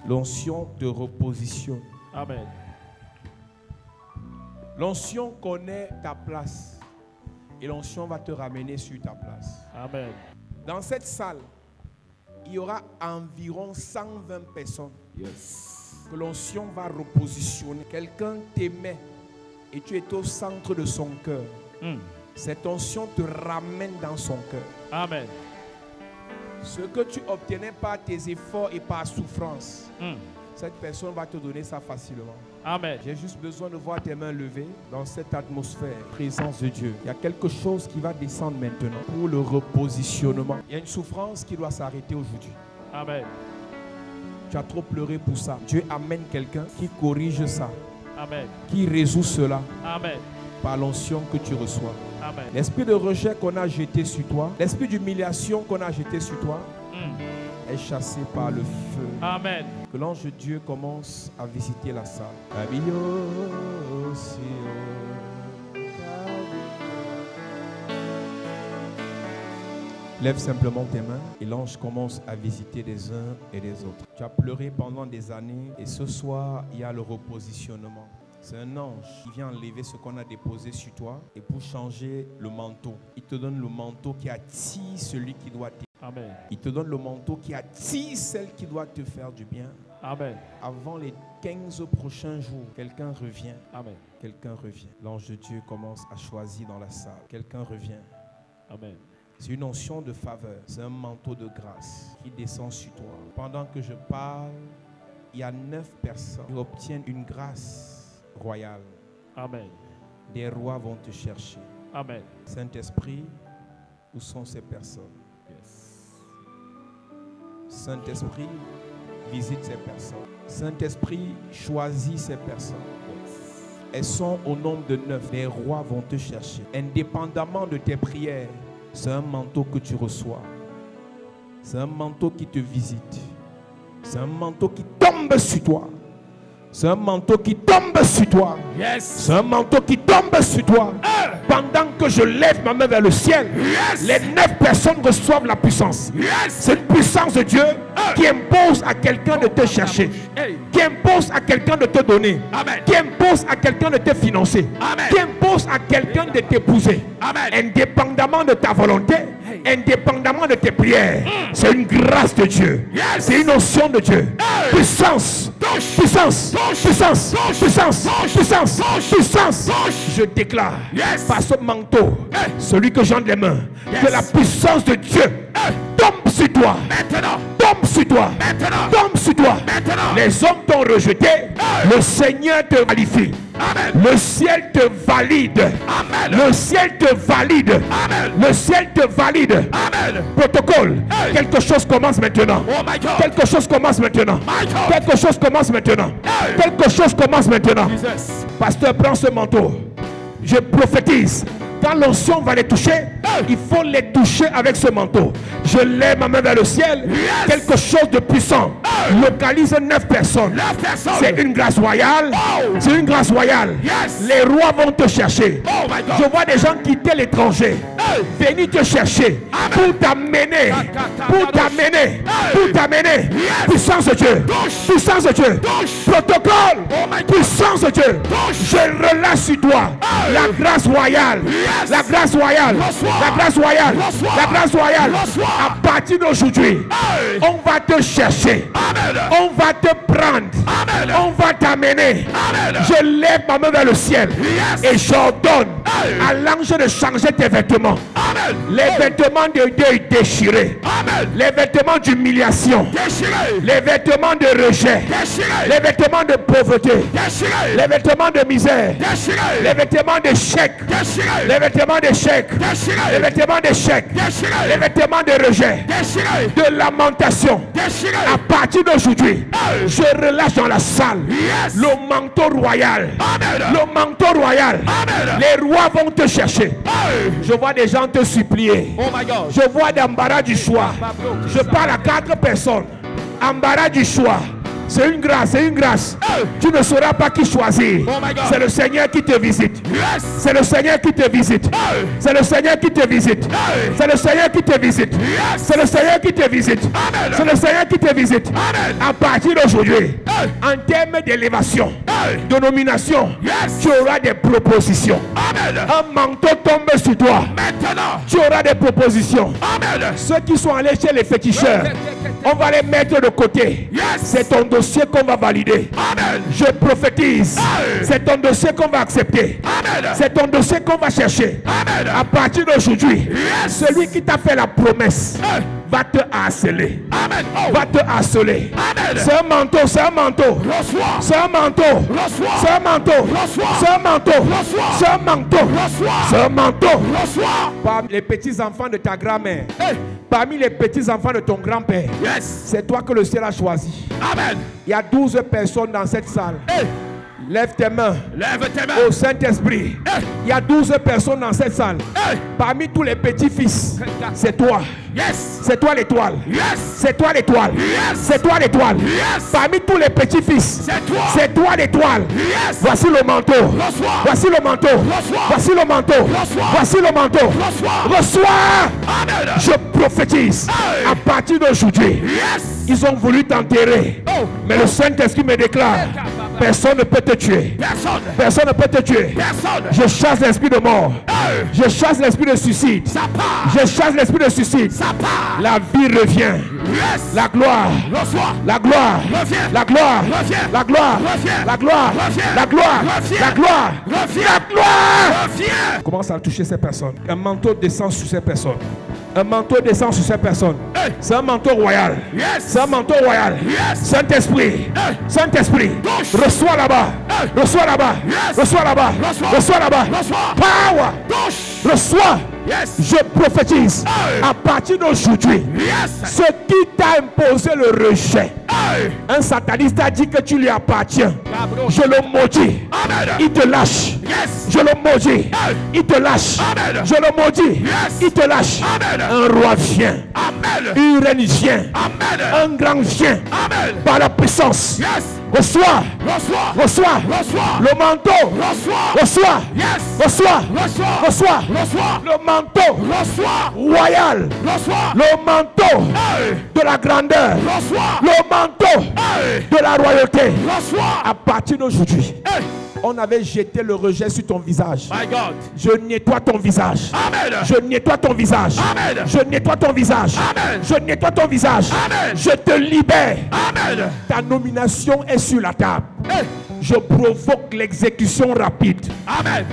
l'onction te repositionne. Amen. L'onction connaît ta place et l'onction va te ramener sur ta place. Amen. Dans cette salle, il y aura environ 120 personnes que l'onction va repositionner. Quelqu'un t'aimait et tu es au centre de son cœur. Cette onction te ramène dans son cœur. Amen. Ce que tu obtenais par tes efforts et par souffrance, cette personne va te donner ça facilement. Amen. J'ai juste besoin de voir tes mains levées dans cette atmosphère, présence de Dieu. Il y a quelque chose qui va descendre maintenant pour le repositionnement. Il y a une souffrance qui doit s'arrêter aujourd'hui. Amen. Tu as trop pleuré pour ça. Dieu amène quelqu'un qui corrige ça, Amen. qui résout cela Amen. par l'onction que tu reçois. Amen. L'esprit de rejet qu'on a jeté sur toi, l'esprit d'humiliation qu'on a jeté sur toi, est chassé par le feu. Amen. Que l'ange de Dieu commence à visiter la salle. Lève simplement tes mains et l'ange commence à visiter les uns et les autres. Tu as pleuré pendant des années et ce soir, il y a le repositionnement. C'est un ange qui vient enlever ce qu'on a déposé sur toi et pour changer le manteau. Il te donne le manteau qui attire celui qui doit t'aider. Amen. Il te donne le manteau qui attire celle qui doit te faire du bien. Amen. Avant les 15 prochains jours, quelqu'un revient. Amen. Quelqu'un revient. L'ange de Dieu commence à choisir dans la salle. Quelqu'un revient. Amen. C'est une onction de faveur. C'est un manteau de grâce qui descend sur toi. Pendant que je parle, il y a 9 personnes qui obtiennent une grâce royale. Amen. Des rois vont te chercher. Amen. Saint-Esprit, où sont ces personnes? Saint-Esprit, visite ces personnes. Saint-Esprit, choisis ces personnes. Elles sont au nombre de 9. Les rois vont te chercher. Indépendamment de tes prières, c'est un manteau que tu reçois. C'est un manteau qui te visite. C'est un manteau qui tombe sur toi. C'est un manteau qui tombe sur toi. C'est un manteau qui tombe sur toi. Pendant que je lève ma main vers le ciel, les 9 personnes reçoivent la puissance. C'est une puissance de Dieu qui impose à quelqu'un de te chercher, qui impose à quelqu'un de te donner, qui impose à quelqu'un de te financer, qui impose à quelqu'un de t'épouser, indépendamment de ta volonté, indépendamment de tes prières. C'est une grâce de Dieu. C'est une onction de Dieu. Puissance, puissance, puissance, puissance, puissance, puissance. Je déclare par ce manteau, celui que j'ai dans les mains, que la puissance de Dieu tombe sur toi. Tombe sur toi. Tombe sur toi. Les hommes t'ont rejeté. Le Seigneur te qualifie. Le ciel te valide. Le ciel te valide. Le ciel te valide. Protocole. Quelque chose commence maintenant. Quelque chose commence maintenant. Quelque chose commence maintenant. Quelque chose commence maintenant. Pasteur, prends ce manteau. Je prophétise. Quand l'onction va les toucher, il faut les toucher avec ce manteau. Je lève ma main vers le ciel. Quelque chose de puissant localise 9 personnes. C'est une grâce royale. C'est une grâce royale. Les rois vont te chercher. Je vois des gens quitter l'étranger, venir te chercher pour t'amener, pour t'amener, pour t'amener. Puissance de Dieu, puissance de Dieu, protocole, puissance de Dieu. Je relâche sur toi la grâce royale. La grâce royale, la grâce royale, la grâce royale. À partir d'aujourd'hui, on va te chercher, on va te prendre, on va t'amener. Je lève ma main vers le ciel et j'ordonne à l'ange de changer tes vêtements. Les vêtements de deuil déchirés, les vêtements d'humiliation, les vêtements de rejet, les vêtements de pauvreté, les vêtements de misère, les vêtements d'échec, les vêtements d'échec, les vêtements d'échec, les vêtements de rejet, de lamentation. À partir d'aujourd'hui, je relâche dans la salle le manteau royal. Le manteau royal. Les rois gens vont te chercher. Je vois des gens te supplier. Oh my God. Je vois d'embarras du choix. Je parle à 4 personnes. Embarras du choix. C'est une grâce, c'est une grâce. Tu ne sauras pas qui choisir. Oh my God. C'est le Seigneur qui te visite. Yes. C'est le Seigneur qui te visite. C'est le Seigneur qui te visite. C'est le Seigneur qui te visite. C'est le Seigneur qui te visite. C'est le Seigneur qui te visite. À partir d'aujourd'hui, en termes d'élévation, de nomination, tu auras des propositions. Un manteau tombe sur toi. Maintenant. Tu auras des propositions. Ceux qui sont allés chez les féticheurs, on va les mettre de côté. C'est ton dossier qu'on va valider. Je prophétise. C'est ton dossier qu'on va accepter. C'est ton dossier qu'on va chercher. À partir d'aujourd'hui, celui qui t'a fait la promesse va te harceler. Va te harceler. C'est un manteau, c'est un manteau. C'est un manteau. C'est un manteau. C'est un manteau. C'est un manteau. C'est un manteau. Parmi les petits enfants de ta grand-mère, parmi les petits enfants de ton grand-père, c'est toi que le ciel a choisi. Amen. Il y a 12 personnes dans cette salle. Lève tes mains. Lève tes mains. Au Saint-Esprit. Il y a 12 personnes dans cette salle. Parmi tous les petits-fils, c'est toi. Yes. C'est toi l'étoile. Yes. C'est toi l'étoile. Yes. C'est toi l'étoile. Yes. Parmi tous les petits-fils, C'est toi. c'est toi l'étoile. Yes. Voici le manteau. Reçois. Voici le manteau. Reçois. Voici le manteau. Reçois. Voici le manteau. Reçois. Reçois. Amen. Je prophétise. Hey. À partir d'aujourd'hui, Yes. ils ont voulu t'enterrer. Oh. Mais le Saint-Esprit me déclare, personne ne peut te tuer. Personne. Personne ne peut te tuer. Personne. Je chasse l'esprit de mort. Hey. Je chasse l'esprit de suicide. Ça part. Je chasse l'esprit de suicide. Ça part. La vie revient. Yes. La gloire. Reçois. La gloire. Reviens. La gloire. Reviens. La gloire. Reviens. La gloire. Reviens. La gloire. Reviens. La gloire. Reviens. La gloire. Reviens. Commence à toucher ces personnes. Un manteau descend sur ces personnes. Un manteau descend sur ces personnes. Hey. C'est un manteau royal. Yes. C'est un manteau royal. Yes. Saint-Esprit. Hey. Saint-Esprit. Touche. Reçois là-bas. Hey. Reçois là-bas. Yes. Reçois là-bas. Reçois. Reçois là-bas. Reçois. Power. Touche. Reçois. Yes. Je prophétise. Hey. À partir d'aujourd'hui, Yes. ce qui t'a imposé le rejet, Hey. un sataniste a dit que tu lui appartiens. Gabriel. Je le maudis. Amen. Il te lâche. Yes. Je le maudis. Hey. Il te lâche. Amen. Je le maudis. Yes. Il te lâche. Amen. Un roi vient. Amen. Une reine vient. Amen. Un grand vient. Amen. Par la puissance. Yes. Reçois. Reçois. Reçois. Reçois. Le manteau. Reçois. Reçois. Yes. Reçois. Reçois. Reçois. Reçois. Le manteau Reçois. royal. Reçois. Le manteau Hey. de la grandeur. Reçois. Le manteau Hey. de la royauté. Reçois. À partir d'aujourd'hui, Hey. on avait jeté le rejet sur ton visage. My God. Je nettoie ton visage. Amen. Je nettoie ton visage. Amen. Je nettoie ton visage. Amen. Je nettoie ton visage. Amen. Je te libère. Amen. Ta nomination est sur la table. Hey. Je provoque l'exécution rapide. Amen.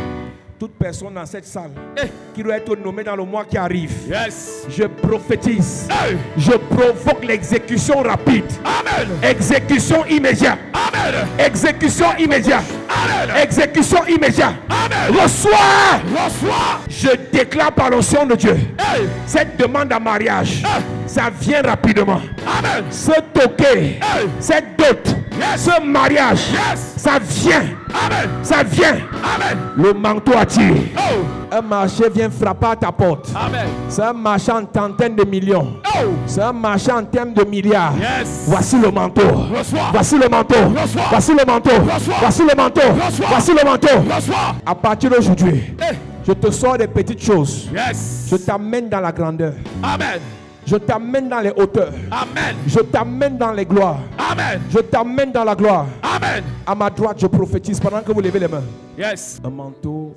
Toute personne dans cette salle Hey. qui doit être nommée dans le mois qui arrive, Yes. je prophétise. Hey. Je provoque l'exécution rapide. Amen. Exécution immédiate. Amen. Exécution immédiate. Amen. Exécution immédiate. Amen. Reçois. Reçois. Je déclare par l'onction de Dieu. Hey. Cette demande en mariage, Hey. ça vient rapidement. Amen. Ce toqué, Hey. cette dot, Yes. ce mariage, Yes. ça vient. Amen. Ça vient. Amen. Le manteau attire. Oh. Un marché vient frapper à ta porte. Amen. C'est un marché en trentaine de millions. Oh. C'est un marché en termes de milliards. Yes. Voici le manteau. Reçois. Voici le manteau. Reçois. Voici le manteau. Reçois. Voici le manteau. Reçois. Voici le manteau. Reçois. À partir d'aujourd'hui, Hey. je te sors des petites choses. Yes. Je t'amène dans la grandeur. Amen. Je t'amène dans les hauteurs. Amen. Je t'amène dans les gloires. Amen. Je t'amène dans la gloire. Amen. À ma droite, je prophétise pendant que vous levez les mains. Yes. Un manteau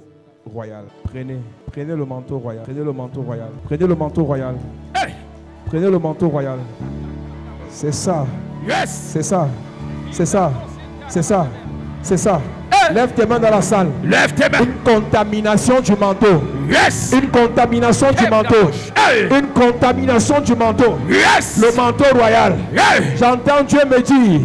royal. Prenez le manteau royal. Prenez le manteau royal. Prenez le manteau royal. Hey. Prenez le manteau royal. C'est ça. Yes. C'est ça. C'est ça. C'est ça. C'est ça. Hey. Lève tes mains dans la salle. Lève tes mains. Une contamination du manteau. Yes. Une contamination du Lève la manteau. bouche. Hey. Une contamination du manteau. Yes. Le manteau royal. Hey. J'entends Dieu me dire,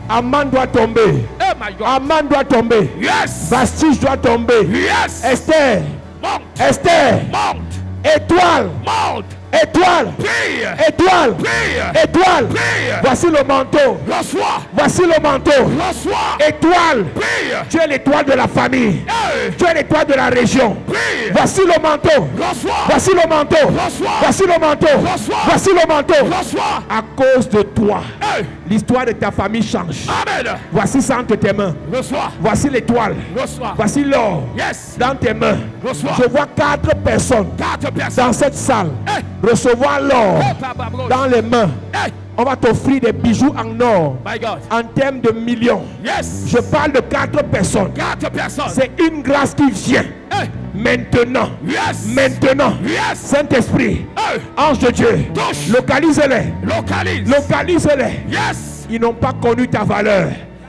Aman doit tomber. Oh my God. Aman doit tomber. Yes. Vastige doit tomber. Yes. Esther. Monte. Esther. Monte. Étoile. Monte. Étoile. Prie. Étoile. Prie. Étoile. Prie. Voici le manteau. Reçois. Voici le manteau. Reçois. Étoile. Prie. Tu es l'étoile de la famille. Hey. Tu es l'étoile de la région. Prie. Voici le manteau. Reçois. Voici le manteau. Reçois. Voici le manteau. Reçois. Voici le manteau. Reçois. À cause de toi, Hey. l'histoire de ta famille change. Amen. Voici ça entre tes mains. Reçois. Voici l'étoile. Reçois. Voici l'or Yes. dans tes mains. Reçois. Je vois 4 personnes 4 personnes. dans cette salle Hey. recevoir l'or Oh, Papa, bro. dans les mains. Hey. On va t'offrir des bijoux en or My God. en termes de millions. Yes. Je parle de 4 personnes. 4 personnes. C'est une grâce qui vient Hey. maintenant. Yes. Maintenant. Yes. Saint-Esprit, Hey. ange de Dieu, Touche. localise-les. Localise. Localise-les. Yes. Ils n'ont pas connu ta valeur.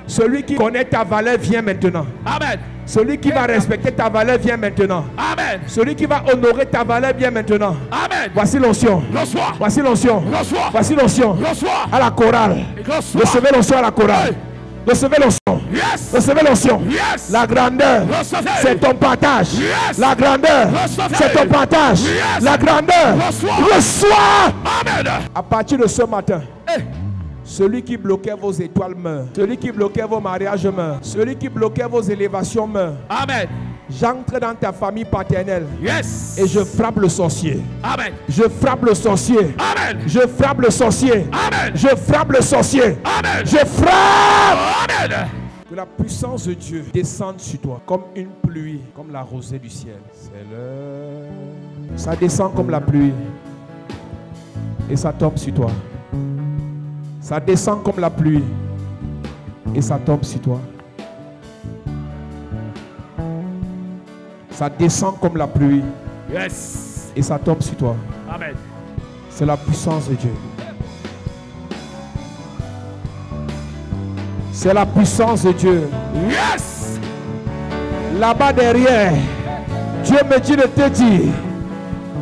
Celui qui connaît ta valeur vient maintenant. Amen. Celui qui va respecter ta valeur vient maintenant. Amen. Celui qui va honorer ta valeur vient maintenant. Amen. Voici l'onction. Reçois. Voici l'onction. Reçois. Voici l'onction. Reçois. À la chorale. Reçois. Recevez l'onction à la chorale. Hey. Recevez l'onction. Yes. Recevez l'onction. Yes. La grandeur, Recevez. c'est ton partage. Yes. La grandeur, Recevez. c'est ton partage. Yes. La grandeur, Reçois. reçois. Amen. À partir de ce matin, Hey. celui qui bloquait vos étoiles meurt. Celui qui bloquait vos mariages meurt. Celui qui bloquait vos élévations meurt. Amen. J'entre dans ta famille paternelle Yes. et je frappe le sorcier. Amen. Je frappe le sorcier. Amen. Je frappe le sorcier. Amen. Je frappe le sorcier. Amen. Je frappe. Amen. Que la puissance de Dieu descende sur toi comme une pluie, comme la rosée du ciel. C'est l'heure. Ça descend comme la pluie et ça tombe sur toi. Ça descend comme la pluie et ça tombe sur toi. Ça descend comme la pluie Yes. et ça tombe sur toi. Amen. C'est la puissance de Dieu. C'est la puissance de Dieu. Yes. Là-bas derrière, Dieu me dit de te dire,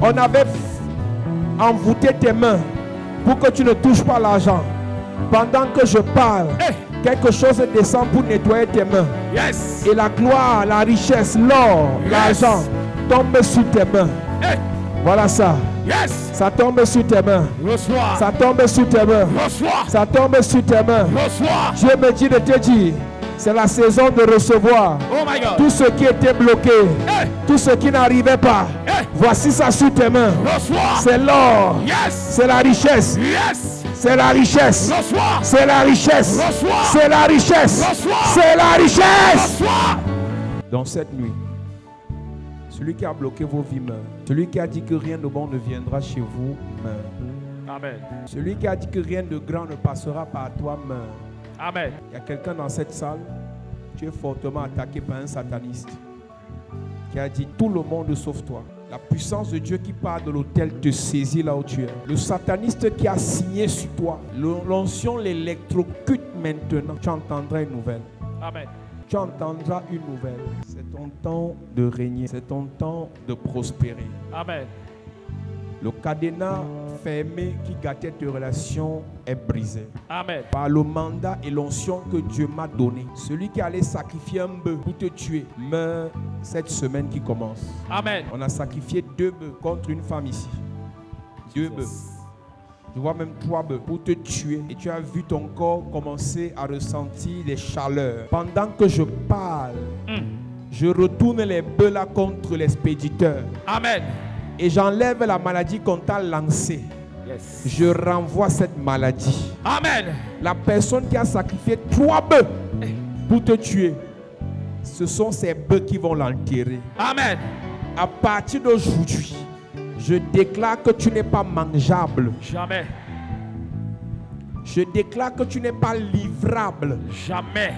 on avait envoûté tes mains pour que tu ne touches pas l'argent. Pendant que je parle, Hey. quelque chose descend pour nettoyer tes mains. Yes. Et la gloire, la richesse, l'or, Yes. l'argent tombe sur tes mains. Hey. Voilà ça. Yes. Ça tombe sur tes mains. Reçois. Ça tombe sur tes mains. Reçois. Ça tombe sur tes mains. Reçois. Dieu me dit de te dire, c'est la saison de recevoir Oh my God. tout ce qui était bloqué, Hey. tout ce qui n'arrivait pas. Hey. Voici ça sur tes mains. Reçois. C'est l'or, Yes. c'est la richesse, Yes. c'est la richesse, Reçois. c'est la richesse, Reçois. c'est la richesse, Reçois. c'est la richesse. Reçois. Dans cette nuit, celui qui a bloqué vos vies meurt. Celui qui a dit que rien de bon ne viendra chez vous meurt. Amen. Celui qui a dit que rien de grand ne passera par toi meurt. Amen. Il y a quelqu'un dans cette salle, tu es fortement attaqué par un sataniste qui a dit tout le monde sauf toi. La puissance de Dieu qui part de l'autel te saisit là où tu es. Le sataniste qui a signé sur toi, l'onction l'électrocute maintenant. Tu entendras une nouvelle. Amen. Tu entendras une nouvelle. C'est ton temps de régner. C'est ton temps de prospérer. Amen. Le cadenas fermé qui gâtait tes relations est brisé. Amen. Par le mandat et l'onction que Dieu m'a donné. Celui qui allait sacrifier un bœuf pour te tuer meurt cette semaine qui commence. Amen. On a sacrifié 2 bœufs contre une femme ici. 2 bœufs. Je vois même 3 bœufs pour te tuer. Et tu as vu ton corps commencer à ressentir les chaleurs. Pendant que je parle, je retourne les bœufs là contre l'expéditeur. Amen. Et j'enlève la maladie qu'on t'a lancée. Yes. Je renvoie cette maladie. Amen. La personne qui a sacrifié 3 bœufs pour te tuer, ce sont ces bœufs qui vont l'enterrer. Amen. À partir d'aujourd'hui, je déclare que tu n'es pas mangeable. Jamais. Je déclare que tu n'es pas livrable. Jamais.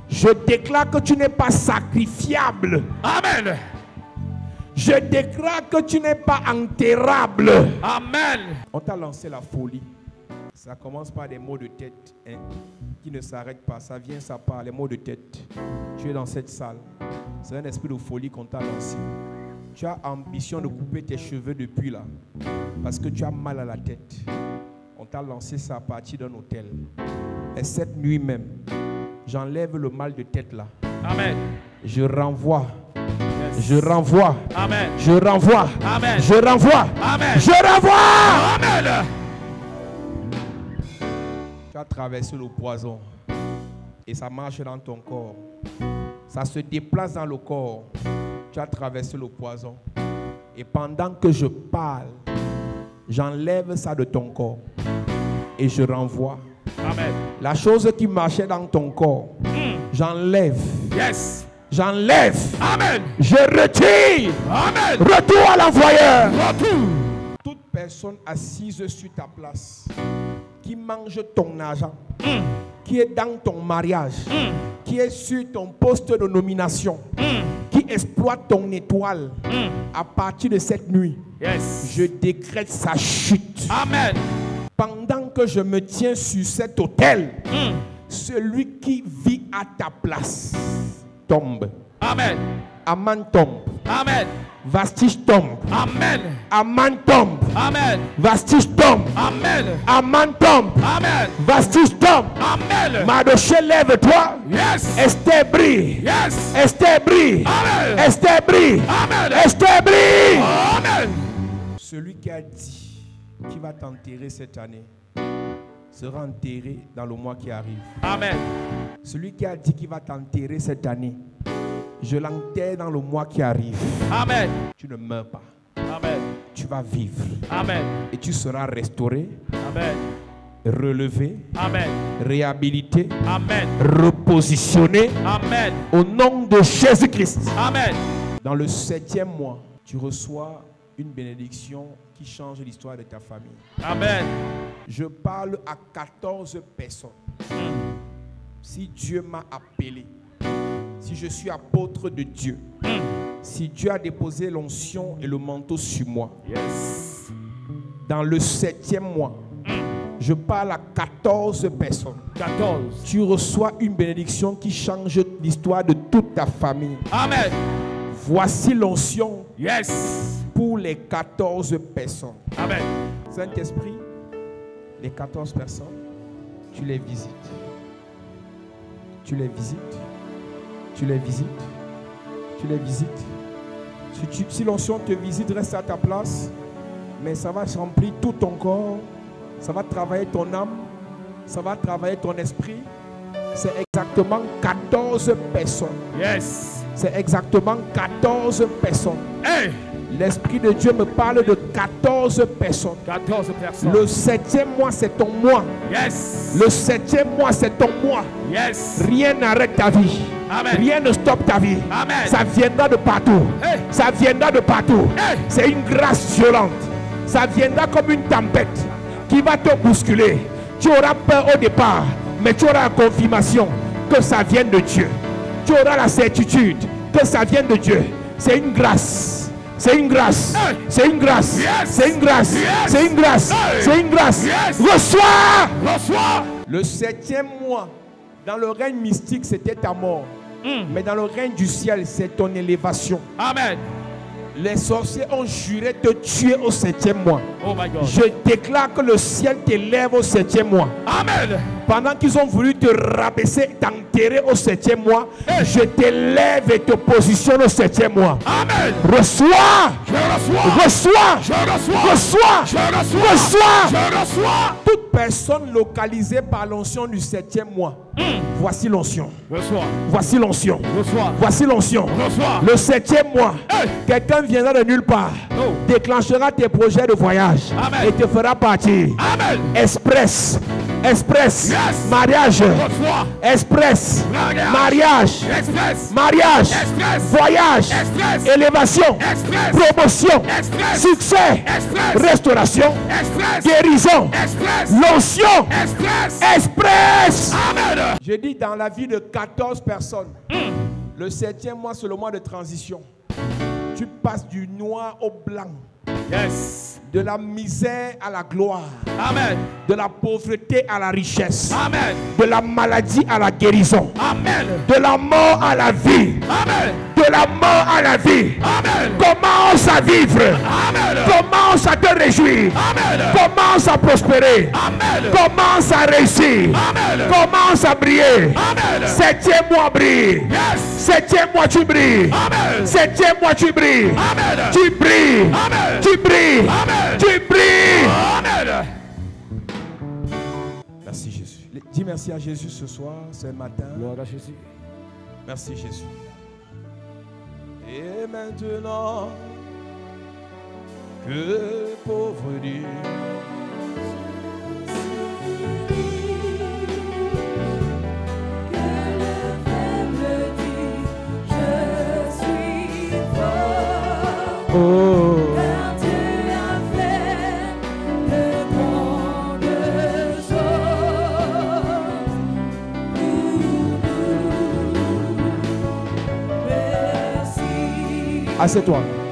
Je déclare que tu n'es pas sacrifiable. Amen. Je déclare que tu n'es pas enterrable. Amen. On t'a lancé la folie. Ça commence par des mots de tête qui ne s'arrêtent pas. Ça vient, ça part, les mots de tête. Tu es dans cette salle. C'est un esprit de folie qu'on t'a lancé. Tu as ambition de couper tes cheveux depuis là. Parce que tu as mal à la tête. On t'a lancé ça à partir d'un hôtel. Et cette nuit même, j'enlève le mal de tête là. Amen. Je renvoie Je renvoie. Amen. Je renvoie. Amen. Je renvoie. Amen. Je renvoie. Amen. Tu as traversé le poison et ça marche dans ton corps. Ça se déplace dans le corps. Tu as traversé le poison. Et pendant que je parle, j'enlève ça de ton corps et je renvoie. Amen. La chose qui marchait dans ton corps, j'enlève. Yes. J'enlève. Amen. Je retire. Amen. Retour à l'envoyeur. Retour. Toute personne assise sur ta place, qui mange ton argent, qui est dans ton mariage, qui est sur ton poste de nomination, qui exploite ton étoile, à partir de cette nuit, Yes. je décrète sa chute. Amen. Pendant que je me tiens sur cet autel, celui qui vit à ta place tombe. Amen. Aman tombe. Amen. Vastige tombe. Amen. Aman tombe. Amen. Vastige tombe. Amen. Aman tombe. Amen. Vastige tombe. Amen. Mardoché, lève-toi. Yes. Esther brille. Yes. Esther brille. Amen. Esther brille. Amen. Esther brille. Amen. Celui qui a dit qu'il va t'enterrer cette année sera enterré dans le mois qui arrive. Amen. Celui qui a dit qu'il va t'enterrer cette année, je l'enterre dans le mois qui arrive. Amen. Tu ne meurs pas. Amen. Tu vas vivre. Amen. Et tu seras restauré, Amen. relevé, Amen. réhabilité, Amen. repositionné Amen. au nom de Jésus-Christ. Amen. Dans le 7e mois, tu reçois une bénédiction qui change l'histoire de ta famille. Amen. Je parle à 14 personnes. Si Dieu m'a appelé, si je suis apôtre de Dieu, si Dieu a déposé l'onction et le manteau sur moi, Yes. dans le 7e mois, je parle à 14 personnes. 14. Tu reçois une bénédiction qui change l'histoire de toute ta famille. Amen. Voici l'onction Yes. pour les 14 personnes. Amen. Saint-Esprit, les 14 personnes, tu les visites. Tu les visites. Tu les visites. Tu les visites. Si l'onction te visite, reste à ta place. Mais ça va remplir tout ton corps. Ça va travailler ton âme. Ça va travailler ton esprit. C'est exactement 14 personnes. Yes. C'est exactement 14 personnes. Hey. L'Esprit de Dieu me parle de 14 personnes. 14 personnes. Le 7e mois, c'est ton mois. Yes. Le 7e mois, c'est ton mois. Yes. Rien n'arrête ta vie. Amen. Rien ne stoppe ta vie. Amen. Ça viendra de partout. Hey. Ça viendra de partout. Hey. C'est une grâce violente. Ça viendra comme une tempête qui va te bousculer. Tu auras peur au départ, mais tu auras la confirmation que ça vient de Dieu. Tu auras la certitude que ça vient de Dieu. C'est une grâce. C'est une grâce. Hey. C'est une grâce. Yes. C'est une grâce. Yes. C'est une grâce. Hey. C'est une grâce. Yes. Reçois. Reçois. Le 7e mois, dans le règne mystique, c'était ta mort. Mais dans le règne du ciel, c'est ton élévation. Amen. Les sorciers ont juré te tuer au 7e mois. Oh my God. Je déclare que le ciel t'élève au 7e mois. Amen. Pendant qu'ils ont voulu te rabaisser, t'enterrer au 7e mois, Hey. je t'élève et te positionne au 7e mois. Amen. Reçois. Je reçois. Reçois. Je reçois. Reçois. Je reçois. Reçois. Je reçois. Toute personne localisée par l'onction du 7e mois, voici l'onction. Reçois. Voici l'onction. Reçois. Voici l'onction. Reçois. Le 7e mois, Hey. quelqu'un viendra de nulle part, Oh. déclenchera tes projets de voyage Amen. et te fera partir. Amen. Express. Express. Yes. Mariage. Reçois. Express. Mariage. Mariage. Express. Mariage. Express. Voyage. Express. Élévation. Express. Promotion. Express. Succès. Express. Restauration. Express. Guérison. Express. L'onction. Express. Express. Amen. J'ai dit dans la vie de 14 personnes, le 7e mois, c'est le mois de transition. Tu passes du noir au blanc, Yes. de la misère à la gloire, Amen. de la pauvreté à la richesse, Amen. de la maladie à la guérison, Amen. de la mort à la vie, Amen. de la mort à la vie. Amen. Commence à vivre. Amen. Commence à te réjouir. Commence à prospérer. Commence à réussir. Commence à briller. 7e mois brille. 7e mois tu brilles. 7e mois tu brilles. Tu brilles. Tu brilles. Tu brilles. Merci Jésus. Dis merci à Jésus ce soir, ce matin. Gloire à Jésus. Merci Jésus. Et maintenant que le pauvre dit, oh, car tu as fait de grandes choses pour nous. Merci. assieds-toi.